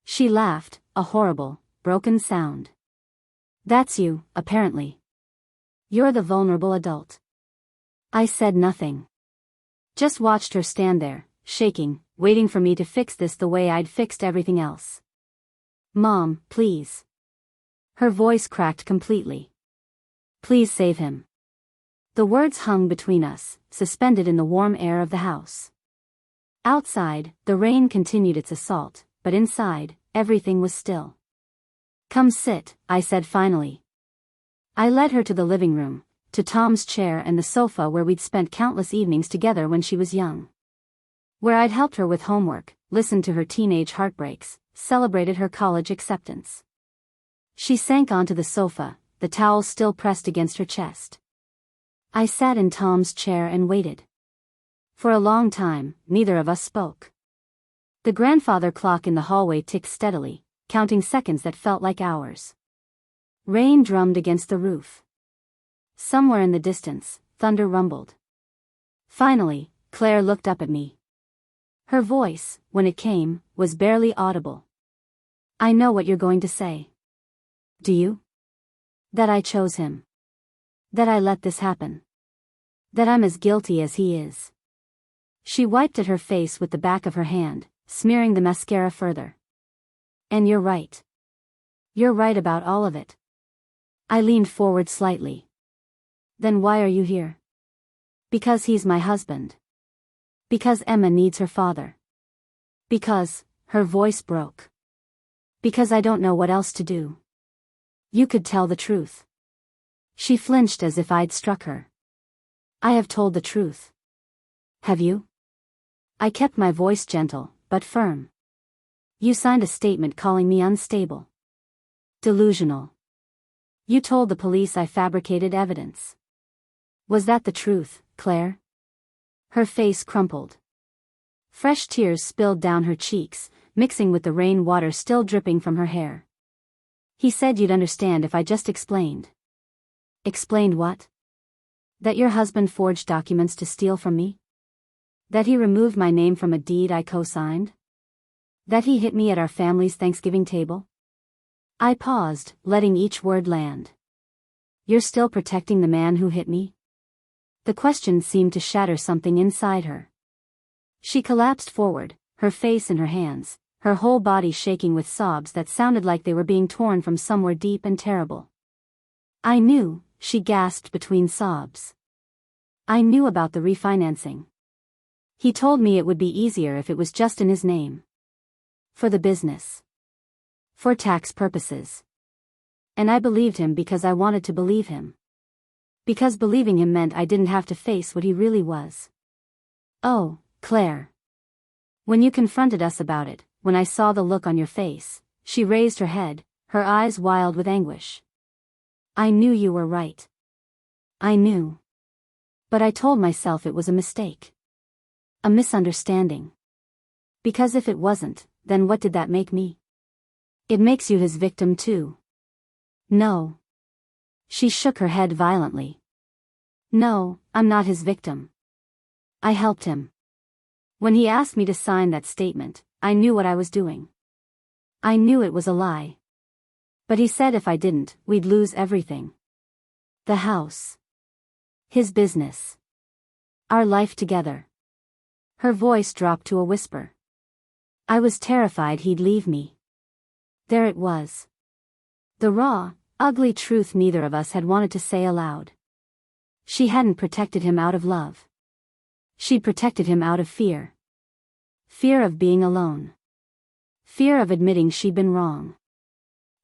Speaker 1: She laughed, a horrible, broken sound. That's you, apparently. You're the vulnerable adult. I said nothing. Just watched her stand there, shaking, waiting for me to fix this the way I'd fixed everything else. Mom, please. Her voice cracked completely. Please save him. The words hung between us, suspended in the warm air of the house. Outside, the rain continued its assault, but inside, everything was still. Come sit, I said finally. I led her to the living room, to Tom's chair and the sofa where we'd spent countless evenings together when she was young. Where I'd helped her with homework, listened to her teenage heartbreaks, celebrated her college acceptance. She sank onto the sofa, the towel still pressed against her chest. I sat in Tom's chair and waited. For a long time, neither of us spoke. The grandfather clock in the hallway ticked steadily, counting seconds that felt like hours. Rain drummed against the roof. Somewhere in the distance, thunder rumbled. Finally, Claire looked up at me. Her voice, when it came, was barely audible. I know what you're going to say. Do you? That I chose him. That I let this happen. That I'm as guilty as he is. She wiped at her face with the back of her hand, smearing the mascara further. And you're right. You're right about all of it. I leaned forward slightly. Then why are you here? Because he's my husband. Because Emma needs her father. Because, her voice broke. Because I don't know what else to do. You could tell the truth. She flinched as if I'd struck her. I have told the truth. Have you? I kept my voice gentle, but firm. You signed a statement calling me unstable. Delusional. You told the police I fabricated evidence. Was that the truth, Claire? Her face crumpled. Fresh tears spilled down her cheeks, mixing with the rain water still dripping from her hair. He said you'd understand if I just explained. Explained what? That your husband forged documents to steal from me? That he removed my name from a deed I co-signed? That he hit me at our family's Thanksgiving table? I paused, letting each word land. You're still protecting the man who hit me? The question seemed to shatter something inside her. She collapsed forward, her face in her hands, her whole body shaking with sobs that sounded like they were being torn from somewhere deep and terrible. I knew, she gasped between sobs. I knew about the refinancing. He told me it would be easier if it was just in his name. For the business. For tax purposes. And I believed him because I wanted to believe him. Because believing him meant I didn't have to face what he really was. Oh, Claire. When you confronted us about it, when I saw the look on your face, she raised her head, her eyes wild with anguish. I knew you were right. I knew. But I told myself it was a mistake. A misunderstanding. Because if it wasn't, then what did that make me? It makes you his victim too. No. She shook her head violently. No, I'm not his victim. I helped him. When he asked me to sign that statement, I knew what I was doing. I knew it was a lie. But he said if I didn't, we'd lose everything. The house. His business. Our life together. Her voice dropped to a whisper. I was terrified he'd leave me. There it was. The raw, ugly truth neither of us had wanted to say aloud. She hadn't protected him out of love. She'd protected him out of fear. Fear of being alone. Fear of admitting she'd been wrong.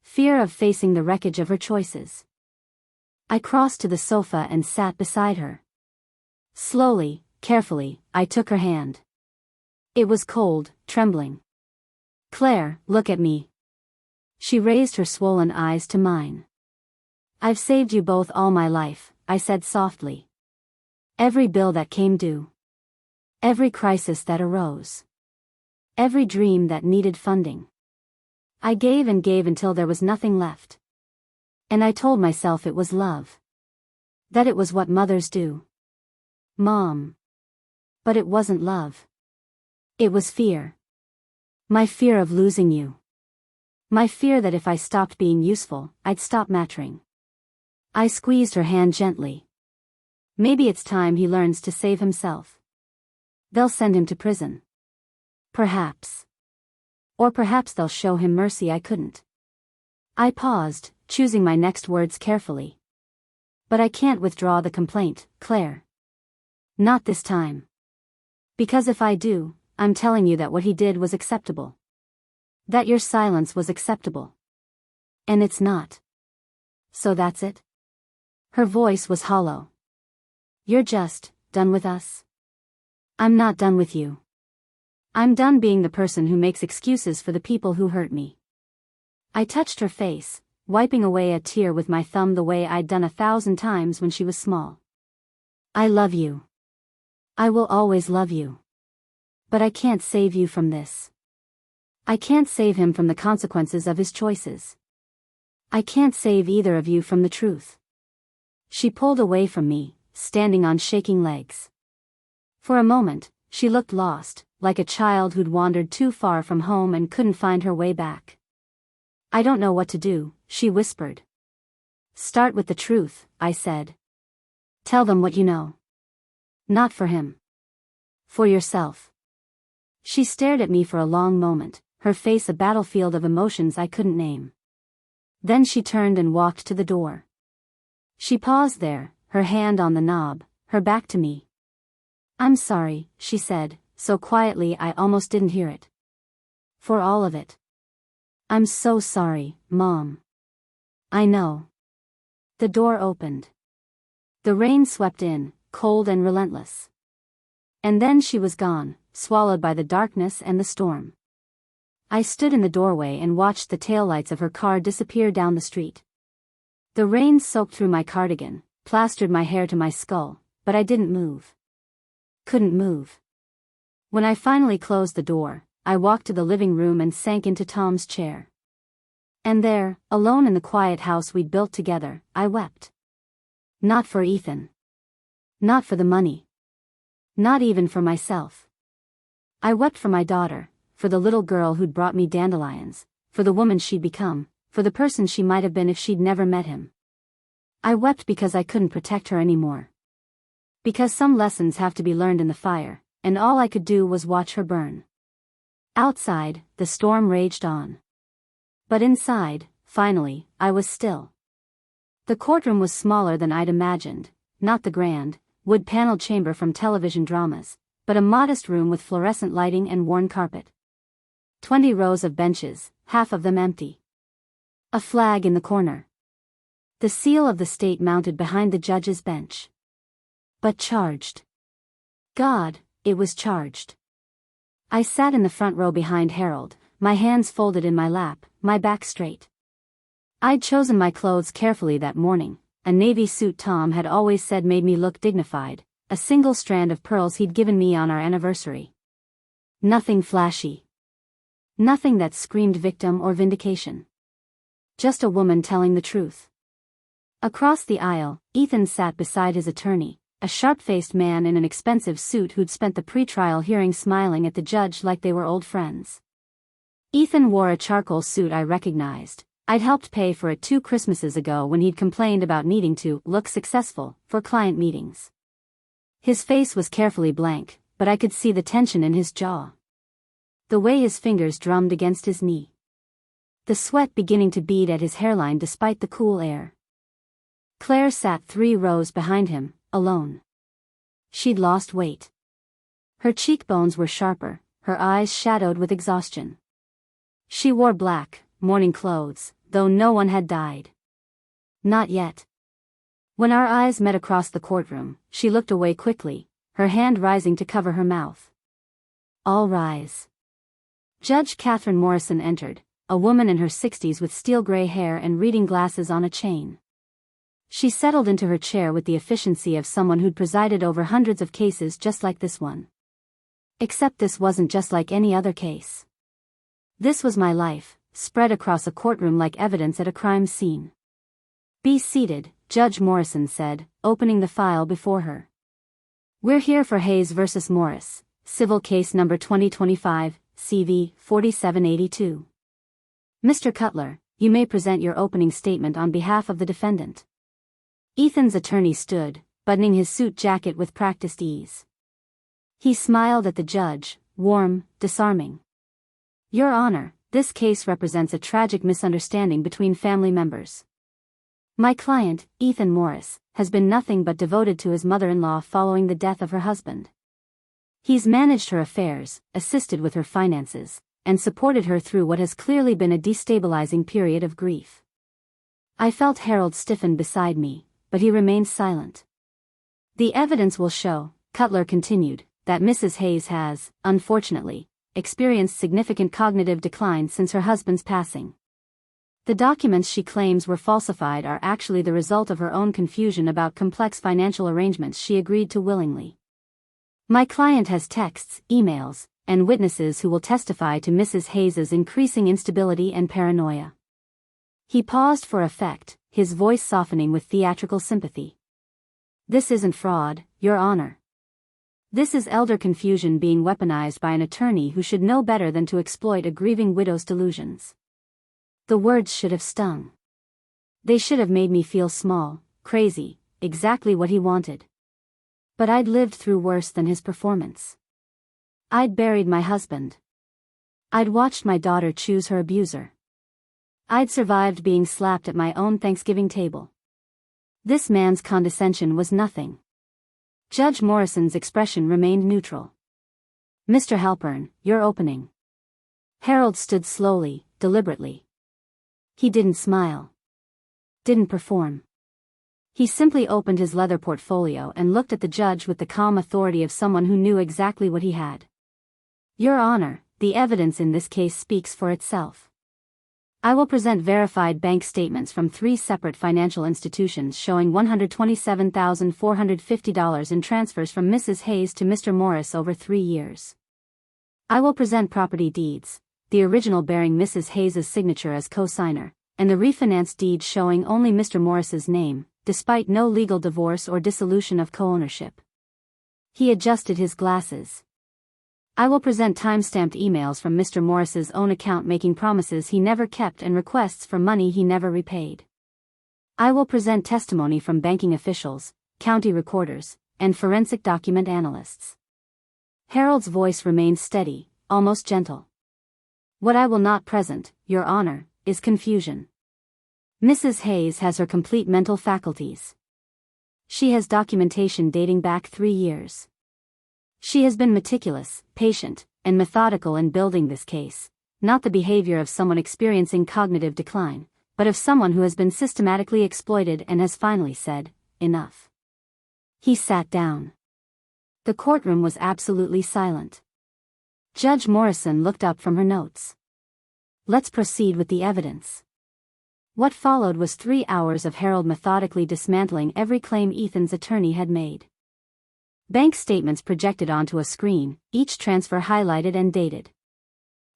Speaker 1: Fear of facing the wreckage of her choices. I crossed to the sofa and sat beside her. Slowly, carefully, I took her hand. It was cold, trembling. Claire, look at me. She raised her swollen eyes to mine. I've saved you both all my life, I said softly. Every bill that came due. Every crisis that arose. Every dream that needed funding. I gave and gave until there was nothing left. And I told myself it was love. That it was what mothers do. Mom. But it wasn't love. It was fear. My fear of losing you. My fear that if I stopped being useful, I'd stop mattering. I squeezed her hand gently. Maybe it's time he learns to save himself. They'll send him to prison. Perhaps. Or perhaps they'll show him mercy I couldn't. I paused, choosing my next words carefully. But I can't withdraw the complaint, Claire. Not this time. Because if I do, I'm telling you that what he did was acceptable. That your silence was acceptable. And it's not. So that's it? Her voice was hollow. You're just done with us? I'm not done with you. I'm done being the person who makes excuses for the people who hurt me. I touched her face, wiping away a tear with my thumb the way I'd done 1,000 times when she was small. I love you. I will always love you. But I can't save you from this. I can't save him from the consequences of his choices. I can't save either of you from the truth. She pulled away from me, standing on shaking legs. For a moment, she looked lost, like a child who'd wandered too far from home and couldn't find her way back. I don't know what to do, she whispered. Start with the truth, I said. Tell them what you know. Not for him. For yourself. She stared at me for a long moment, her face a battlefield of emotions I couldn't name. Then she turned and walked to the door. She paused there, her hand on the knob, her back to me. I'm sorry, she said, so quietly I almost didn't hear it. For all of it. I'm so sorry, Mom. I know. The door opened. The rain swept in, cold and relentless. And then she was gone, swallowed by the darkness and the storm. I stood in the doorway and watched the taillights of her car disappear down the street. The rain soaked through my cardigan, plastered my hair to my skull, but I didn't move. Couldn't move. When I finally closed the door, I walked to the living room and sank into Tom's chair. And there, alone in the quiet house we'd built together, I wept. Not for Ethan. Not for the money. Not even for myself. I wept for my daughter, for the little girl who'd brought me dandelions, for the woman she'd become, for the person she might have been if she'd never met him. I wept because I couldn't protect her anymore. Because some lessons have to be learned in the fire, and all I could do was watch her burn. Outside, the storm raged on. But inside, finally, I was still. The courtroom was smaller than I'd imagined, not the grand, wood-paneled chamber from television dramas, but a modest room with fluorescent lighting and worn carpet. 20 rows of benches, half of them empty. A flag in the corner. The seal of the state mounted behind the judge's bench. But charged. God, it was charged. I sat in the front row behind Harold, my hands folded in my lap, my back straight. I'd chosen my clothes carefully that morning, a navy suit Tom had always said made me look dignified, a single strand of pearls he'd given me on our anniversary. Nothing flashy. Nothing that screamed victim or vindication. Just a woman telling the truth. Across the aisle, Ethan sat beside his attorney, a sharp-faced man in an expensive suit who'd spent the pre-trial hearing smiling at the judge like they were old friends. Ethan wore a charcoal suit I recognized. I'd helped pay for it 2 Christmases ago when he'd complained about needing to look successful for client meetings. His face was carefully blank, but I could see the tension in his jaw. The way his fingers drummed against his knee. The sweat beginning to bead at his hairline despite the cool air. Claire sat 3 rows behind him, alone. She'd lost weight. Her cheekbones were sharper, her eyes shadowed with exhaustion. She wore black, mourning clothes, though no one had died. Not yet. When our eyes met across the courtroom, she looked away quickly, her hand rising to cover her mouth. All rise. Judge Catherine Morrison entered, a woman in her 60s with steel-gray hair and reading glasses on a chain. She settled into her chair with the efficiency of someone who'd presided over hundreds of cases just like this one. Except this wasn't just like any other case. This was my life, spread across a courtroom like evidence at a crime scene. Be seated, Judge Morrison said, opening the file before her. We're here for Hayes versus Morris, civil case number 2025, CV 4782. Mr. Cutler, you may present your opening statement on behalf of the defendant. Ethan's attorney stood, buttoning his suit jacket with practiced ease. He smiled at the judge, warm, disarming. Your Honor, this case represents a tragic misunderstanding between family members. My client, Ethan Morris, has been nothing but devoted to his mother-in-law following the death of her husband. He's managed her affairs, assisted with her finances, and supported her through what has clearly been a destabilizing period of grief. I felt Harold stiffen beside me, but he remained silent. The evidence will show, Cutler continued, that Mrs. Hayes has, unfortunately, experienced significant cognitive decline since her husband's passing. The documents she claims were falsified are actually the result of her own confusion about complex financial arrangements she agreed to willingly. My client has texts, emails, and witnesses who will testify to Mrs. Hayes's increasing instability and paranoia. He paused for effect, his voice softening with theatrical sympathy. This isn't fraud, Your Honor. This is elder confusion being weaponized by an attorney who should know better than to exploit a grieving widow's delusions. The words should have stung. They should have made me feel small, crazy, exactly what he wanted. But I'd lived through worse than his performance. I'd buried my husband. I'd watched my daughter choose her abuser. I'd survived being slapped at my own Thanksgiving table. This man's condescension was nothing. Judge Morrison's expression remained neutral. Mr. Halpern, your opening. Harold stood slowly, deliberately. He didn't smile. Didn't perform. He simply opened his leather portfolio and looked at the judge with the calm authority of someone who knew exactly what he had. Your Honor, the evidence in this case speaks for itself. I will present verified bank statements from 3 separate financial institutions showing $127,450 in transfers from Mrs. Hayes to Mr. Morris over 3 years. I will present property deeds, the original bearing Mrs. Hayes's signature as co-signer, and the refinance deed showing only Mr. Morris's name, despite no legal divorce or dissolution of co-ownership. He adjusted his glasses. I will present time-stamped emails from Mr. Morris's own account making promises he never kept and requests for money he never repaid. I will present testimony from banking officials, county recorders, and forensic document analysts. Harold's voice remained steady, almost gentle. What I will not present, Your Honor, is confusion. Mrs. Hayes has her complete mental faculties. She has documentation dating back 3 years. She has been meticulous, patient, and methodical in building this case, not the behavior of someone experiencing cognitive decline, but of someone who has been systematically exploited and has finally said, enough. He sat down. The courtroom was absolutely silent. Judge Morrison looked up from her notes. Let's proceed with the evidence. What followed was 3 hours of Harold methodically dismantling every claim Ethan's attorney had made. Bank statements projected onto a screen, each transfer highlighted and dated.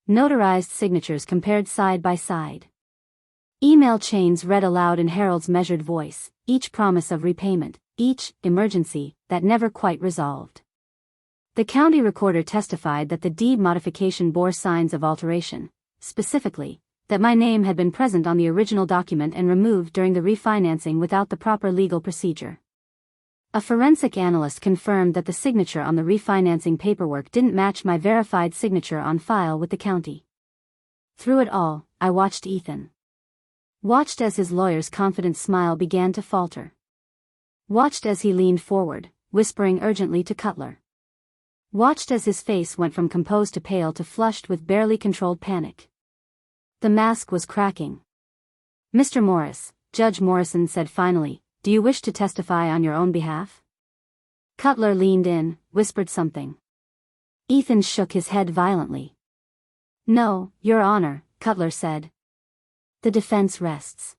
Speaker 1: Notarized signatures compared side by side. Email chains read aloud in Harold's measured voice, each promise of repayment, each emergency that never quite resolved. The county recorder testified that the deed modification bore signs of alteration, specifically, that my name had been present on the original document and removed during the refinancing without the proper legal procedure. A forensic analyst confirmed that the signature on the refinancing paperwork didn't match my verified signature on file with the county. Through it all, I watched Ethan. Watched as his lawyer's confident smile began to falter. Watched as he leaned forward, whispering urgently to Cutler. Watched as his face went from composed to pale to flushed with barely controlled panic. The mask was cracking. "Mr. Morris," Judge Morrison said finally, "do you wish to testify on your own behalf?" Cutler leaned in, whispered something. Ethan shook his head violently. "No, Your Honor," Cutler said. "The defense rests."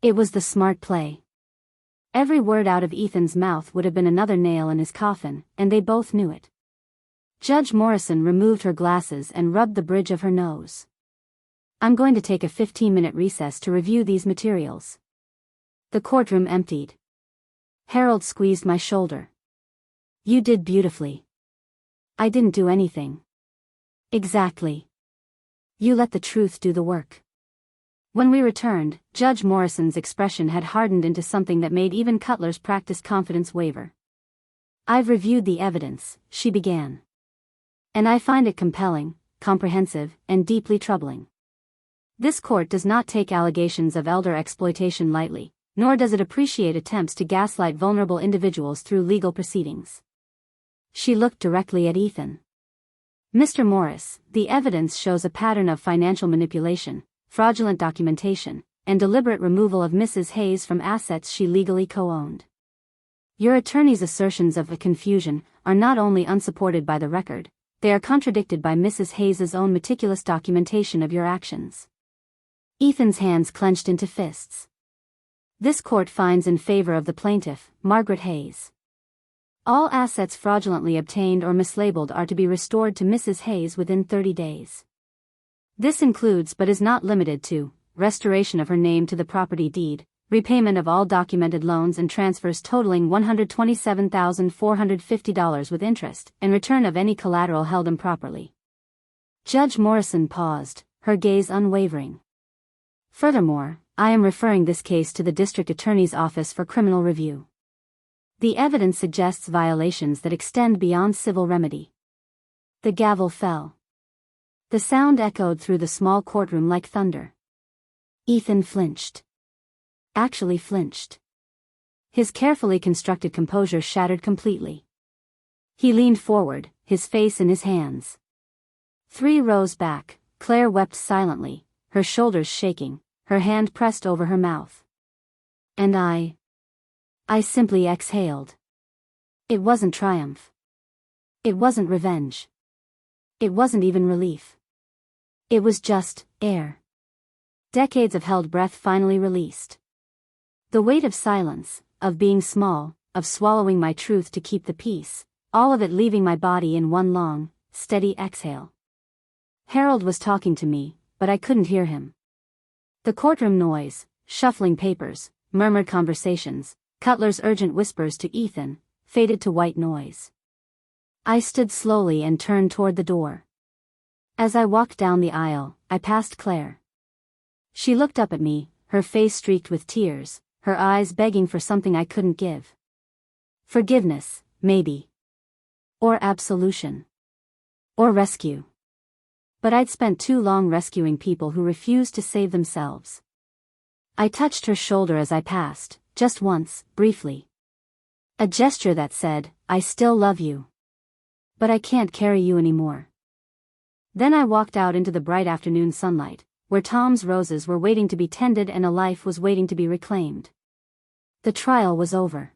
Speaker 1: It was the smart play. Every word out of Ethan's mouth would have been another nail in his coffin, and they both knew it. Judge Morrison removed her glasses and rubbed the bridge of her nose. "I'm going to take a 15-minute recess to review these materials." The courtroom emptied. Harold squeezed my shoulder. "You did beautifully." "I didn't do anything." "Exactly. You let the truth do the work." When we returned, Judge Morrison's expression had hardened into something that made even Cutler's practiced confidence waver. "I've reviewed the evidence," she began. "And I find it compelling, comprehensive, and deeply troubling. This court does not take allegations of elder exploitation lightly, nor does it appreciate attempts to gaslight vulnerable individuals through legal proceedings." She looked directly at Ethan. "Mr. Morris, the evidence shows a pattern of financial manipulation, fraudulent documentation, and deliberate removal of Mrs. Hayes from assets she legally co-owned. Your attorney's assertions of a confusion are not only unsupported by the record, they are contradicted by Mrs. Hayes's own meticulous documentation of your actions." Ethan's hands clenched into fists. "This court finds in favor of the plaintiff, Margaret Hayes. All assets fraudulently obtained or mislabeled are to be restored to Mrs. Hayes within 30 days. This includes but is not limited to restoration of her name to the property deed, repayment of all documented loans and transfers totaling $127,450 with interest, and return of any collateral held improperly." Judge Morrison paused, her gaze unwavering. "Furthermore, I am referring this case to the District Attorney's Office for criminal review. The evidence suggests violations that extend beyond civil remedy." The gavel fell. The sound echoed through the small courtroom like thunder. Ethan flinched. Actually flinched. His carefully constructed composure shattered completely. He leaned forward, his face in his hands. 3 rows back, Claire wept silently, her shoulders shaking, her hand pressed over her mouth. And I simply exhaled. It wasn't triumph. It wasn't revenge. It wasn't even relief. It was just air. Decades of held breath finally released. The weight of silence, of being small, of swallowing my truth to keep the peace, all of it leaving my body in one long, steady exhale. Harold was talking to me, but I couldn't hear him. The courtroom noise, shuffling papers, murmured conversations, Cutler's urgent whispers to Ethan, faded to white noise. I stood slowly and turned toward the door. As I walked down the aisle, I passed Claire. She looked up at me, her face streaked with tears, her eyes begging for something I couldn't give. Forgiveness, maybe. Or absolution. Or rescue. But I'd spent too long rescuing people who refused to save themselves. I touched her shoulder as I passed, just once, briefly. A gesture that said, "I still love you. But I can't carry you anymore." Then I walked out into the bright afternoon sunlight, where Tom's roses were waiting to be tended and a life was waiting to be reclaimed. The trial was over.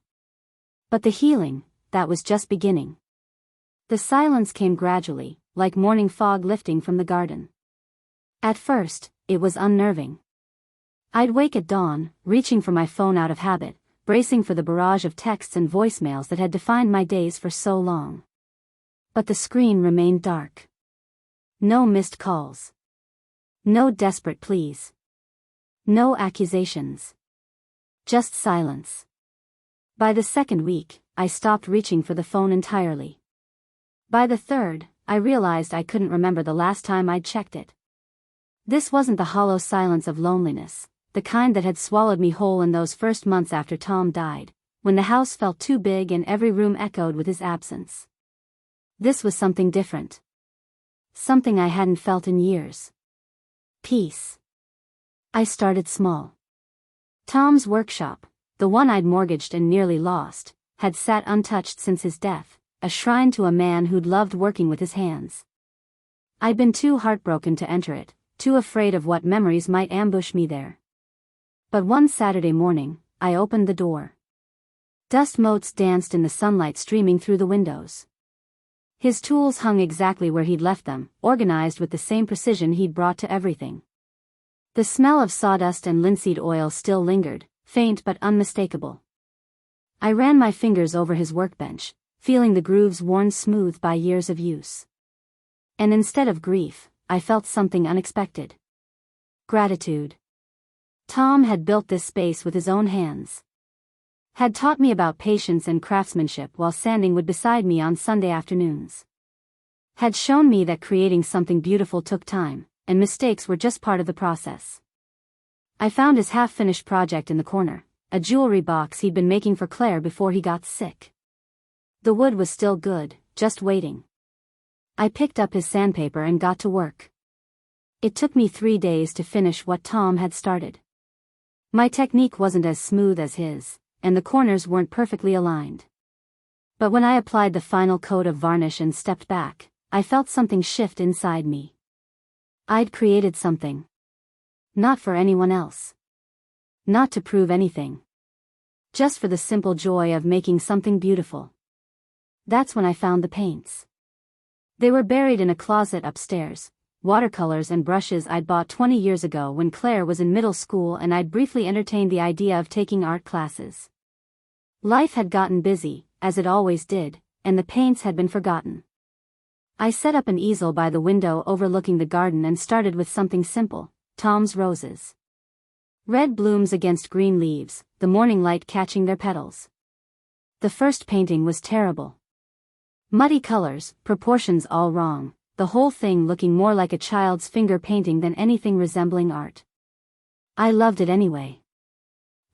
Speaker 1: But the healing, that was just beginning. The silence came gradually, like morning fog lifting from the garden. At first, it was unnerving. I'd wake at dawn, reaching for my phone out of habit, bracing for the barrage of texts and voicemails that had defined my days for so long. But the screen remained dark. No missed calls. No desperate pleas. No accusations. Just silence. By the second week, I stopped reaching for the phone entirely. By the third, I realized I couldn't remember the last time I'd checked it. This wasn't the hollow silence of loneliness, the kind that had swallowed me whole in those first months after Tom died, when the house felt too big and every room echoed with his absence. This was something different. Something I hadn't felt in years. Peace. I started small. Tom's workshop, the one I'd mortgaged and nearly lost, had sat untouched since his death, a shrine to a man who'd loved working with his hands. I'd been too heartbroken to enter it, too afraid of what memories might ambush me there. But one Saturday morning, I opened the door. Dust motes danced in the sunlight streaming through the windows. His tools hung exactly where he'd left them, organized with the same precision he'd brought to everything. The smell of sawdust and linseed oil still lingered, faint but unmistakable. I ran my fingers over his workbench, feeling the grooves worn smooth by years of use. And instead of grief, I felt something unexpected. Gratitude. Tom had built this space with his own hands. Had taught me about patience and craftsmanship while sanding wood beside me on Sunday afternoons. Had shown me that creating something beautiful took time, and mistakes were just part of the process. I found his half-finished project in the corner, a jewelry box he'd been making for Claire before he got sick. The wood was still good, just waiting. I picked up his sandpaper and got to work. It took me 3 days to finish what Tom had started. My technique wasn't as smooth as his, and the corners weren't perfectly aligned. But when I applied the final coat of varnish and stepped back, I felt something shift inside me. I'd created something. Not for anyone else. Not to prove anything. Just for the simple joy of making something beautiful. That's when I found the paints. They were buried in a closet upstairs, watercolors and brushes I'd bought 20 years ago when Claire was in middle school and I'd briefly entertained the idea of taking art classes. Life had gotten busy, as it always did, and the paints had been forgotten. I set up an easel by the window overlooking the garden and started with something simple, Tom's roses. Red blooms against green leaves, the morning light catching their petals. The first painting was terrible. Muddy colors, proportions all wrong, the whole thing looking more like a child's finger painting than anything resembling art. I loved it anyway.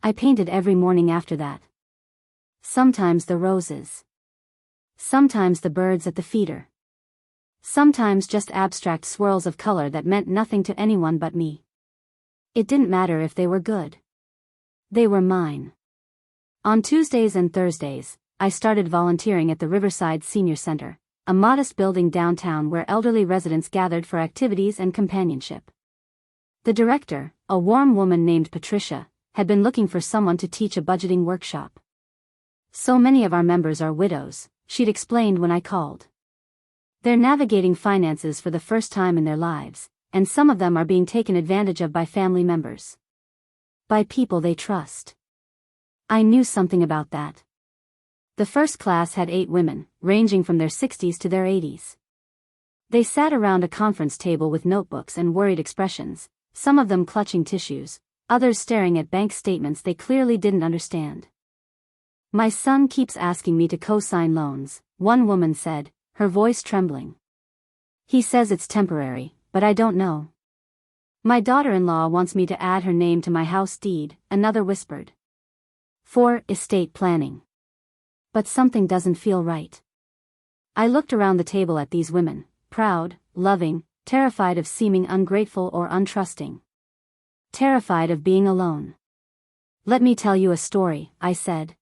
Speaker 1: I painted every morning after that. Sometimes the roses. Sometimes the birds at the feeder. Sometimes just abstract swirls of color that meant nothing to anyone but me. It didn't matter if they were good. They were mine. On Tuesdays and Thursdays, I started volunteering at the Riverside Senior Center, a modest building downtown where elderly residents gathered for activities and companionship. The director, a warm woman named Patricia, had been looking for someone to teach a budgeting workshop. So many of our members are widows, she'd explained when I called. They're navigating finances for the first time in their lives, and some of them are being taken advantage of by family members. By people they trust. I knew something about that. The first class had 8 women, ranging from their 60s to their 80s. They sat around a conference table with notebooks and worried expressions, some of them clutching tissues, others staring at bank statements they clearly didn't understand. My son keeps asking me to co-sign loans, one woman said, her voice trembling. He says it's temporary, but I don't know. My daughter-in-law wants me to add her name to my house deed, another whispered. For estate planning. But something doesn't feel right. I looked around the table at these women, proud, loving, terrified of seeming ungrateful or untrusting. Terrified of being alone. Let me tell you a story, I said.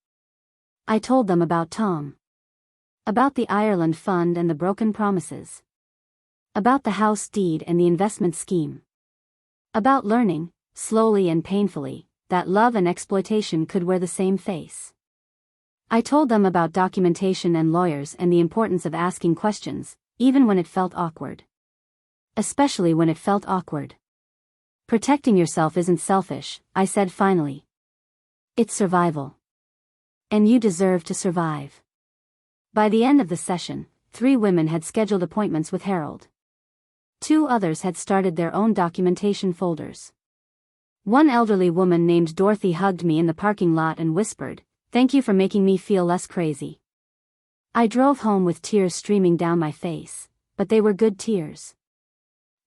Speaker 1: I told them about Tom. About the Ireland fund and the broken promises. About the house deed and the investment scheme. About learning, slowly and painfully, that love and exploitation could wear the same face. I told them about documentation and lawyers and the importance of asking questions, even when it felt awkward. Especially when it felt awkward. Protecting yourself isn't selfish, I said finally. It's survival. And you deserve to survive. By the end of the session, 3 women had scheduled appointments with Harold. 2 others had started their own documentation folders. One elderly woman named Dorothy hugged me in the parking lot and whispered, "Thank you for making me feel less crazy." I drove home with tears streaming down my face, but they were good tears.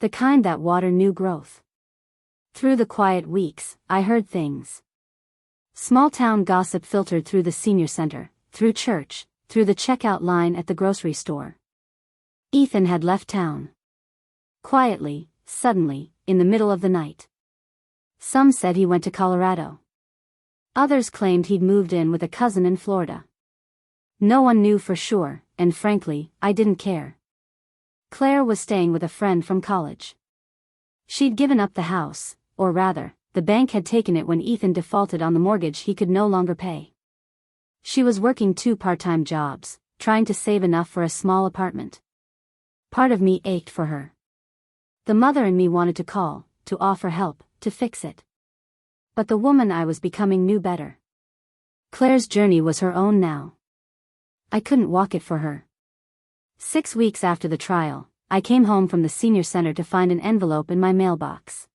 Speaker 1: The kind that water new growth. Through the quiet weeks, I heard things. Small-town gossip filtered through the senior center, through church, through the checkout line at the grocery store. Ethan had left town. Quietly, suddenly, in the middle of the night. Some said he went to Colorado. Others claimed he'd moved in with a cousin in Florida. No one knew for sure, and frankly, I didn't care. Claire was staying with a friend from college. She'd given up the house, or rather, the bank had taken it when Ethan defaulted on the mortgage he could no longer pay. She was working 2 part-time jobs, trying to save enough for a small apartment. Part of me ached for her. The mother in me wanted to call, to offer help, to fix it. But the woman I was becoming knew better. Claire's journey was her own now. I couldn't walk it for her. 6 weeks after the trial, I came home from the senior center to find an envelope in my mailbox.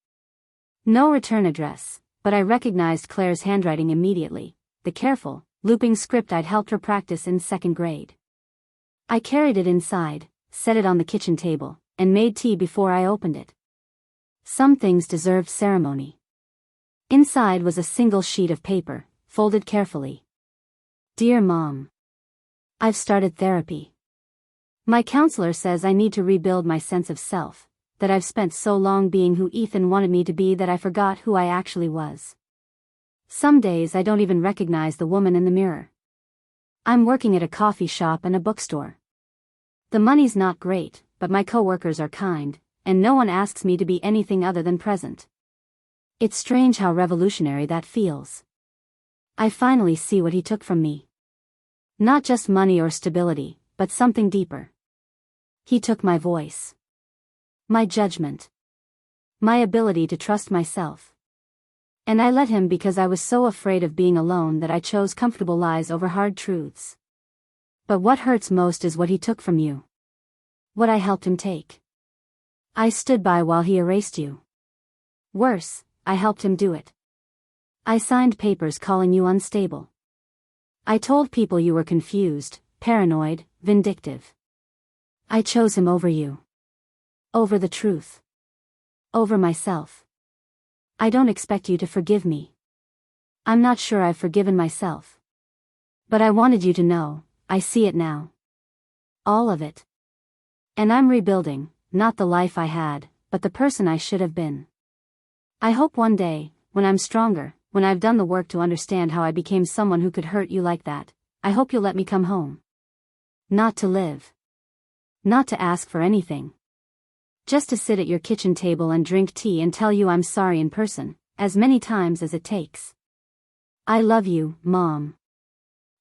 Speaker 1: No return address, but I recognized Claire's handwriting immediately, the careful, looping script I'd helped her practice in 2nd grade. I carried it inside, set it on the kitchen table, and made tea before I opened it. Some things deserved ceremony. Inside was a single sheet of paper, folded carefully. Dear Mom. I've started therapy. My counselor says I need to rebuild my sense of self, that I've spent so long being who Ethan wanted me to be that I forgot who I actually was. Some days I don't even recognize the woman in the mirror. I'm working at a coffee shop and a bookstore. The money's not great, but my coworkers are kind, and no one asks me to be anything other than present. It's strange how revolutionary that feels. I finally see what he took from me. Not just money or stability, but something deeper. He took my voice. My judgment. My ability to trust myself. And I let him because I was so afraid of being alone that I chose comfortable lies over hard truths. But what hurts most is what he took from you. What I helped him take. I stood by while he erased you. Worse, I helped him do it. I signed papers calling you unstable. I told people you were confused, paranoid, vindictive. I chose him over you. Over the truth. Over myself. I don't expect you to forgive me. I'm not sure I've forgiven myself. But I wanted you to know, I see it now. All of it. And I'm rebuilding, not the life I had, but the person I should have been. I hope one day, when I'm stronger, when I've done the work to understand how I became someone who could hurt you like that, I hope you'll let me come home. Not to live. Not to ask for anything. Just to sit at your kitchen table and drink tea and tell you I'm sorry in person, as many times as it takes. I love you, Mom.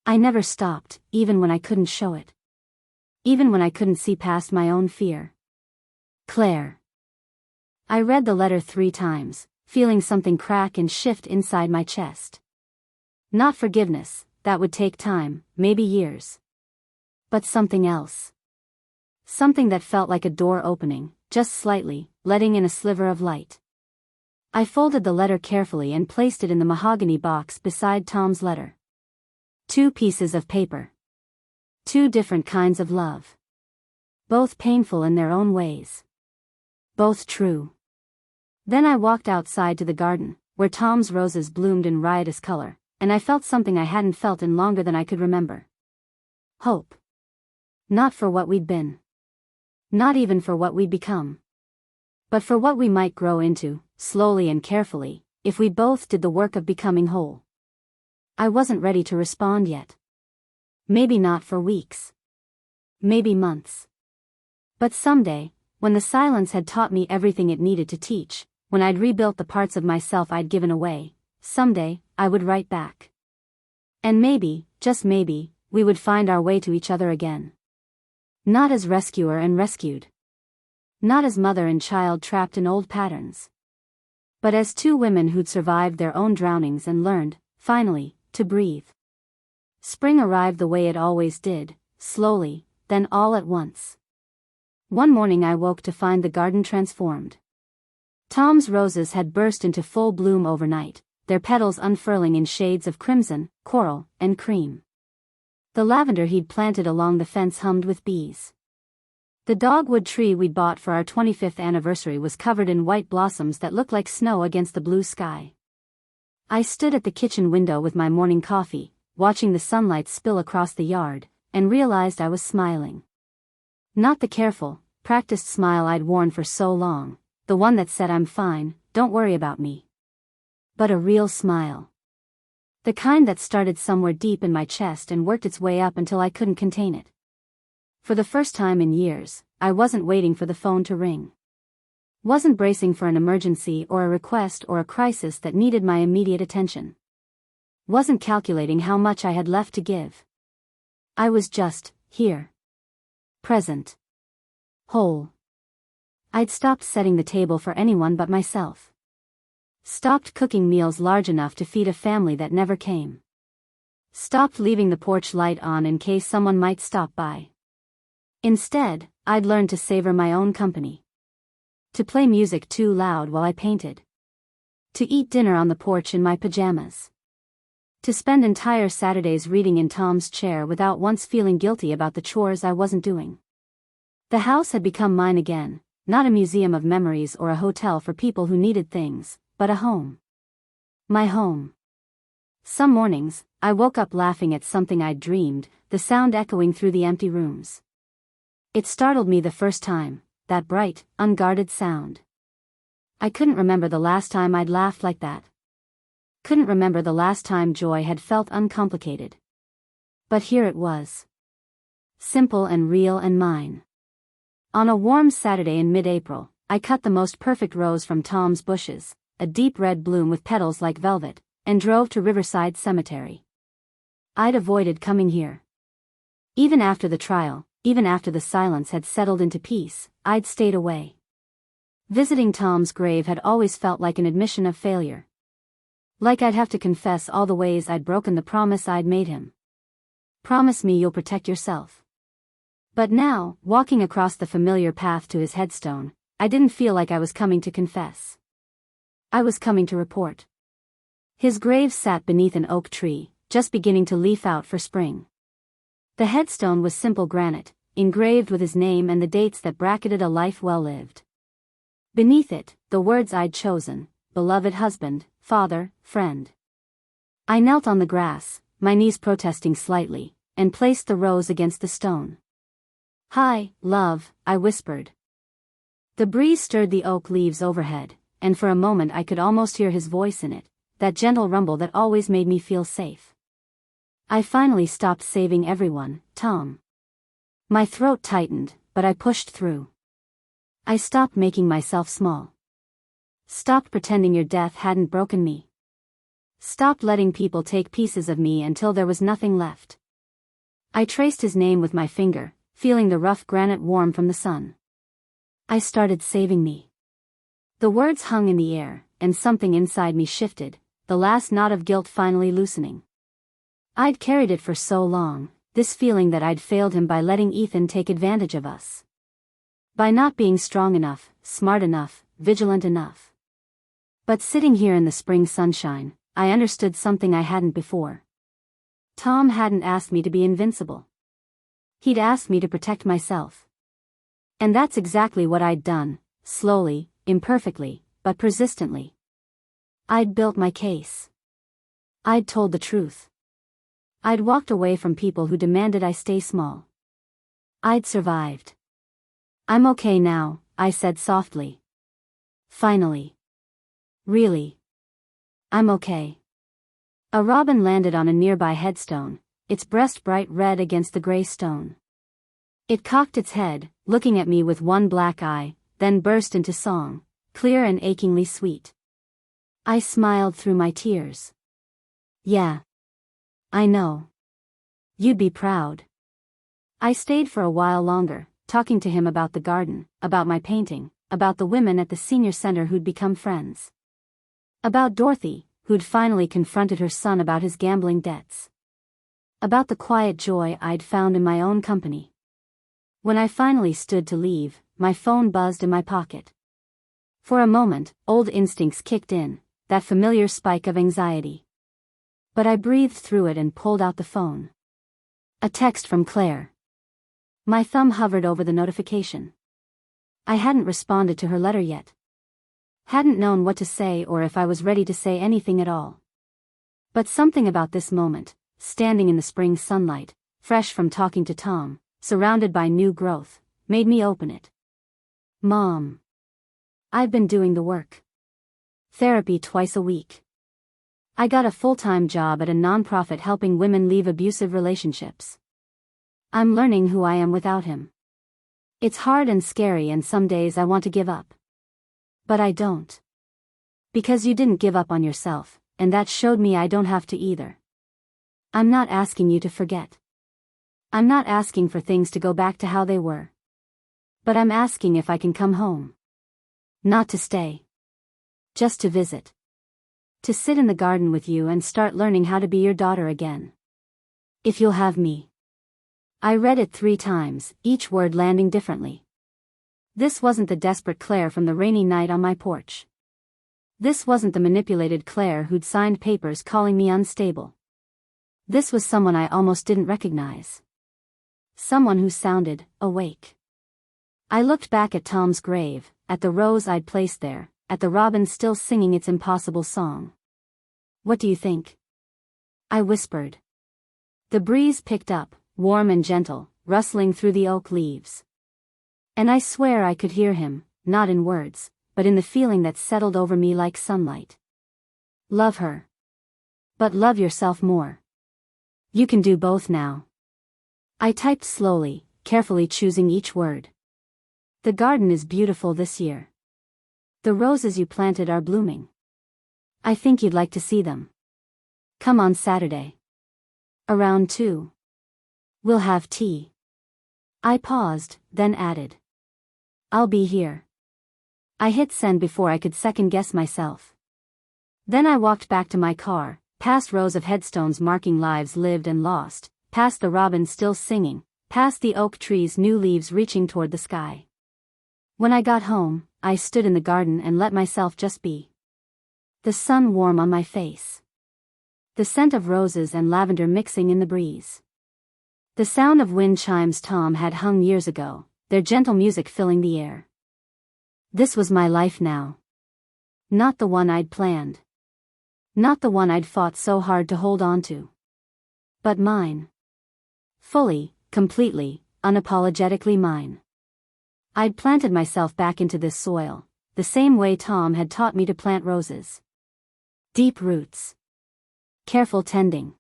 Speaker 1: I never stopped, even when I couldn't show it. Even when I couldn't see past my own fear. Claire. I read the letter 3 times, feeling something crack and shift inside my chest. Not forgiveness, that would take time, maybe years. But something else. Something that felt like a door opening, just slightly, letting in a sliver of light. I folded the letter carefully and placed it in the mahogany box beside Tom's letter. 2 pieces of paper. 2 different kinds of love. Both painful in their own ways. Both true. Then I walked outside to the garden, where Tom's roses bloomed in riotous color, and I felt something I hadn't felt in longer than I could remember. Hope. Not for what we'd been. Not even for what we'd become. But for what we might grow into, slowly and carefully, if we both did the work of becoming whole. I wasn't ready to respond yet. Maybe not for weeks. Maybe months. But someday, when the silence had taught me everything it needed to teach, when I'd rebuilt the parts of myself I'd given away, someday, I would write back. And maybe, just maybe, we would find our way to each other again. Not as rescuer and rescued. Not as mother and child trapped in old patterns. But as 2 women who'd survived their own drownings and learned, finally, to breathe. Spring arrived the way it always did, slowly, then all at once. One morning I woke to find the garden transformed. Tom's roses had burst into full bloom overnight, their petals unfurling in shades of crimson, coral, and cream. The lavender he'd planted along the fence hummed with bees. The dogwood tree we'd bought for our 25th anniversary was covered in white blossoms that looked like snow against the blue sky. I stood at the kitchen window with my morning coffee, watching the sunlight spill across the yard, and realized I was smiling. Not the careful, practiced smile I'd worn for so long, the one that said I'm fine, don't worry about me. But a real smile. The kind that started somewhere deep in my chest and worked its way up until I couldn't contain it. For the first time in years, I wasn't waiting for the phone to ring. Wasn't bracing for an emergency or a request or a crisis that needed my immediate attention. Wasn't calculating how much I had left to give. I was just here. Present. Whole. I'd stopped setting the table for anyone but myself. Stopped cooking meals large enough to feed a family that never came. Stopped leaving the porch light on in case someone might stop by. Instead, I'd learned to savor my own company. To play music too loud while I painted. To eat dinner on the porch in my pajamas. To spend entire Saturdays reading in Tom's chair without once feeling guilty about the chores I wasn't doing. The house had become mine again, not a museum of memories or a hotel for people who needed things, but a home. My home. Some mornings, I woke up laughing at something I'd dreamed, the sound echoing through the empty rooms. It startled me the first time, that bright, unguarded sound. I couldn't remember the last time I'd laughed like that. Couldn't remember the last time joy had felt uncomplicated. But here it was. Simple and real and mine. On a warm Saturday in mid-April, I cut the most perfect rose from Tom's bushes, a deep red bloom with petals like velvet, and drove to Riverside Cemetery. I'd avoided coming here. Even after the trial, even after the silence had settled into peace, I'd stayed away. Visiting Tom's grave had always felt like an admission of failure. Like I'd have to confess all the ways I'd broken the promise I'd made him. Promise me you'll protect yourself. But now, walking across the familiar path to his headstone, I didn't feel like I was coming to confess. I was coming to report. His grave sat beneath an oak tree, just beginning to leaf out for spring. The headstone was simple granite, engraved with his name and the dates that bracketed a life well lived. Beneath it, the words I'd chosen: beloved husband, father, friend. I knelt on the grass, my knees protesting slightly, and placed the rose against the stone. Hi, love, I whispered. The breeze stirred the oak leaves overhead, and for a moment I could almost hear his voice in it, that gentle rumble that always made me feel safe. I finally stopped saving everyone, Tom. My throat tightened, but I pushed through. I stopped making myself small. Stopped pretending your death hadn't broken me. Stopped letting people take pieces of me until there was nothing left. I traced his name with my finger, feeling the rough granite warm from the sun. I started saving me. The words hung in the air, and something inside me shifted, the last knot of guilt finally loosening. I'd carried it for so long, this feeling that I'd failed him by letting Ethan take advantage of us. By not being strong enough, smart enough, vigilant enough. But sitting here in the spring sunshine, I understood something I hadn't before. Tom hadn't asked me to be invincible. He'd asked me to protect myself. And that's exactly what I'd done, slowly, imperfectly, but persistently. I'd built my case. I'd told the truth. I'd walked away from people who demanded I stay small. I'd survived. I'm okay now, I said softly. Finally. Really. I'm okay. A robin landed on a nearby headstone, its breast bright red against the gray stone. It cocked its head, looking at me with one black eye, then burst into song, clear and achingly sweet. I smiled through my tears. Yeah. I know. You'd be proud. I stayed for a while longer, talking to him about the garden, about my painting, about the women at the senior center who'd become friends. About Dorothy, who'd finally confronted her son about his gambling debts. About the quiet joy I'd found in my own company. When I finally stood to leave, my phone buzzed in my pocket. For a moment, old instincts kicked in, that familiar spike of anxiety. But I breathed through it and pulled out the phone. A text from Claire. My thumb hovered over the notification. I hadn't responded to her letter yet. Hadn't known what to say or if I was ready to say anything at all. But something about this moment, standing in the spring sunlight, fresh from talking to Tom, surrounded by new growth, made me open it. Mom. I've been doing the work. Therapy twice a week. I got a full-time job at a nonprofit helping women leave abusive relationships. I'm learning who I am without him. It's hard and scary and some days I want to give up. But I don't. Because you didn't give up on yourself, and that showed me I don't have to either. I'm not asking you to forget. I'm not asking for things to go back to how they were. But I'm asking if I can come home. Not to stay. Just to visit. To sit in the garden with you and start learning how to be your daughter again. If you'll have me. I read it 3 times, each word landing differently. This wasn't the desperate Claire from the rainy night on my porch. This wasn't the manipulated Claire who'd signed papers calling me unstable. This was someone I almost didn't recognize. Someone who sounded awake. I looked back at Tom's grave, at the rose I'd placed there, at the robin still singing its impossible song. What do you think? I whispered. The breeze picked up, warm and gentle, rustling through the oak leaves. And I swear I could hear him, not in words, but in the feeling that settled over me like sunlight. Love her. But love yourself more. You can do both now. I typed slowly, carefully choosing each word. The garden is beautiful this year. The roses you planted are blooming. I think you'd like to see them. Come on Saturday. Around 2. We'll have tea. I paused, then added. I'll be here. I hit send before I could second-guess myself. Then I walked back to my car, past rows of headstones marking lives lived and lost, past the robin still singing, past the oak tree's new leaves reaching toward the sky. When I got home, I stood in the garden and let myself just be. The sun warm on my face. The scent of roses and lavender mixing in the breeze. The sound of wind chimes Tom had hung years ago, their gentle music filling the air. This was my life now. Not the one I'd planned. Not the one I'd fought so hard to hold on to. But mine. Fully, completely, unapologetically mine. I'd planted myself back into this soil, the same way Tom had taught me to plant roses. Deep roots. Careful tending.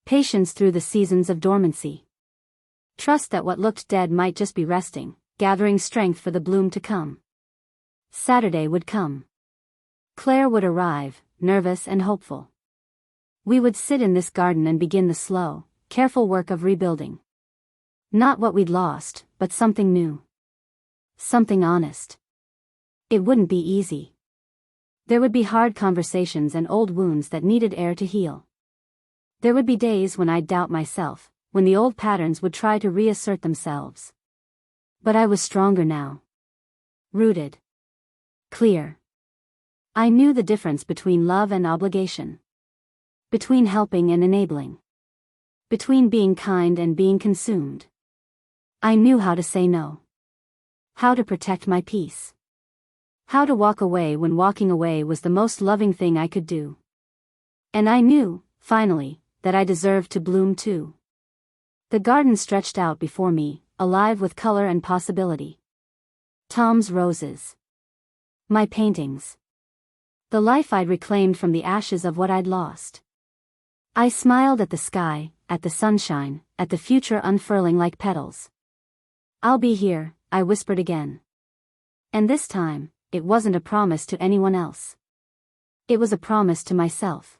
Speaker 1: Patience through the seasons of dormancy. Trust that what looked dead might just be resting, gathering strength for the bloom to come. Saturday would come. Claire would arrive, nervous and hopeful. We would sit in this garden and begin the slow, careful work of rebuilding. Not what we'd lost, but something new. Something honest. It wouldn't be easy. There would be hard conversations and old wounds that needed air to heal. There would be days when I'd doubt myself, when the old patterns would try to reassert themselves. But I was stronger now. Rooted. Clear. I knew the difference between love and obligation. Between helping and enabling. Between being kind and being consumed. I knew how to say no. How to protect my peace. How to walk away when walking away was the most loving thing I could do. And I knew, finally, that I deserved to bloom too. The garden stretched out before me, alive with color and possibility. Tom's roses. My paintings. The life I'd reclaimed from the ashes of what I'd lost. I smiled at the sky, at the sunshine, at the future unfurling like petals. I'll be here, I whispered again. And this time, it wasn't a promise to anyone else. It was a promise to myself.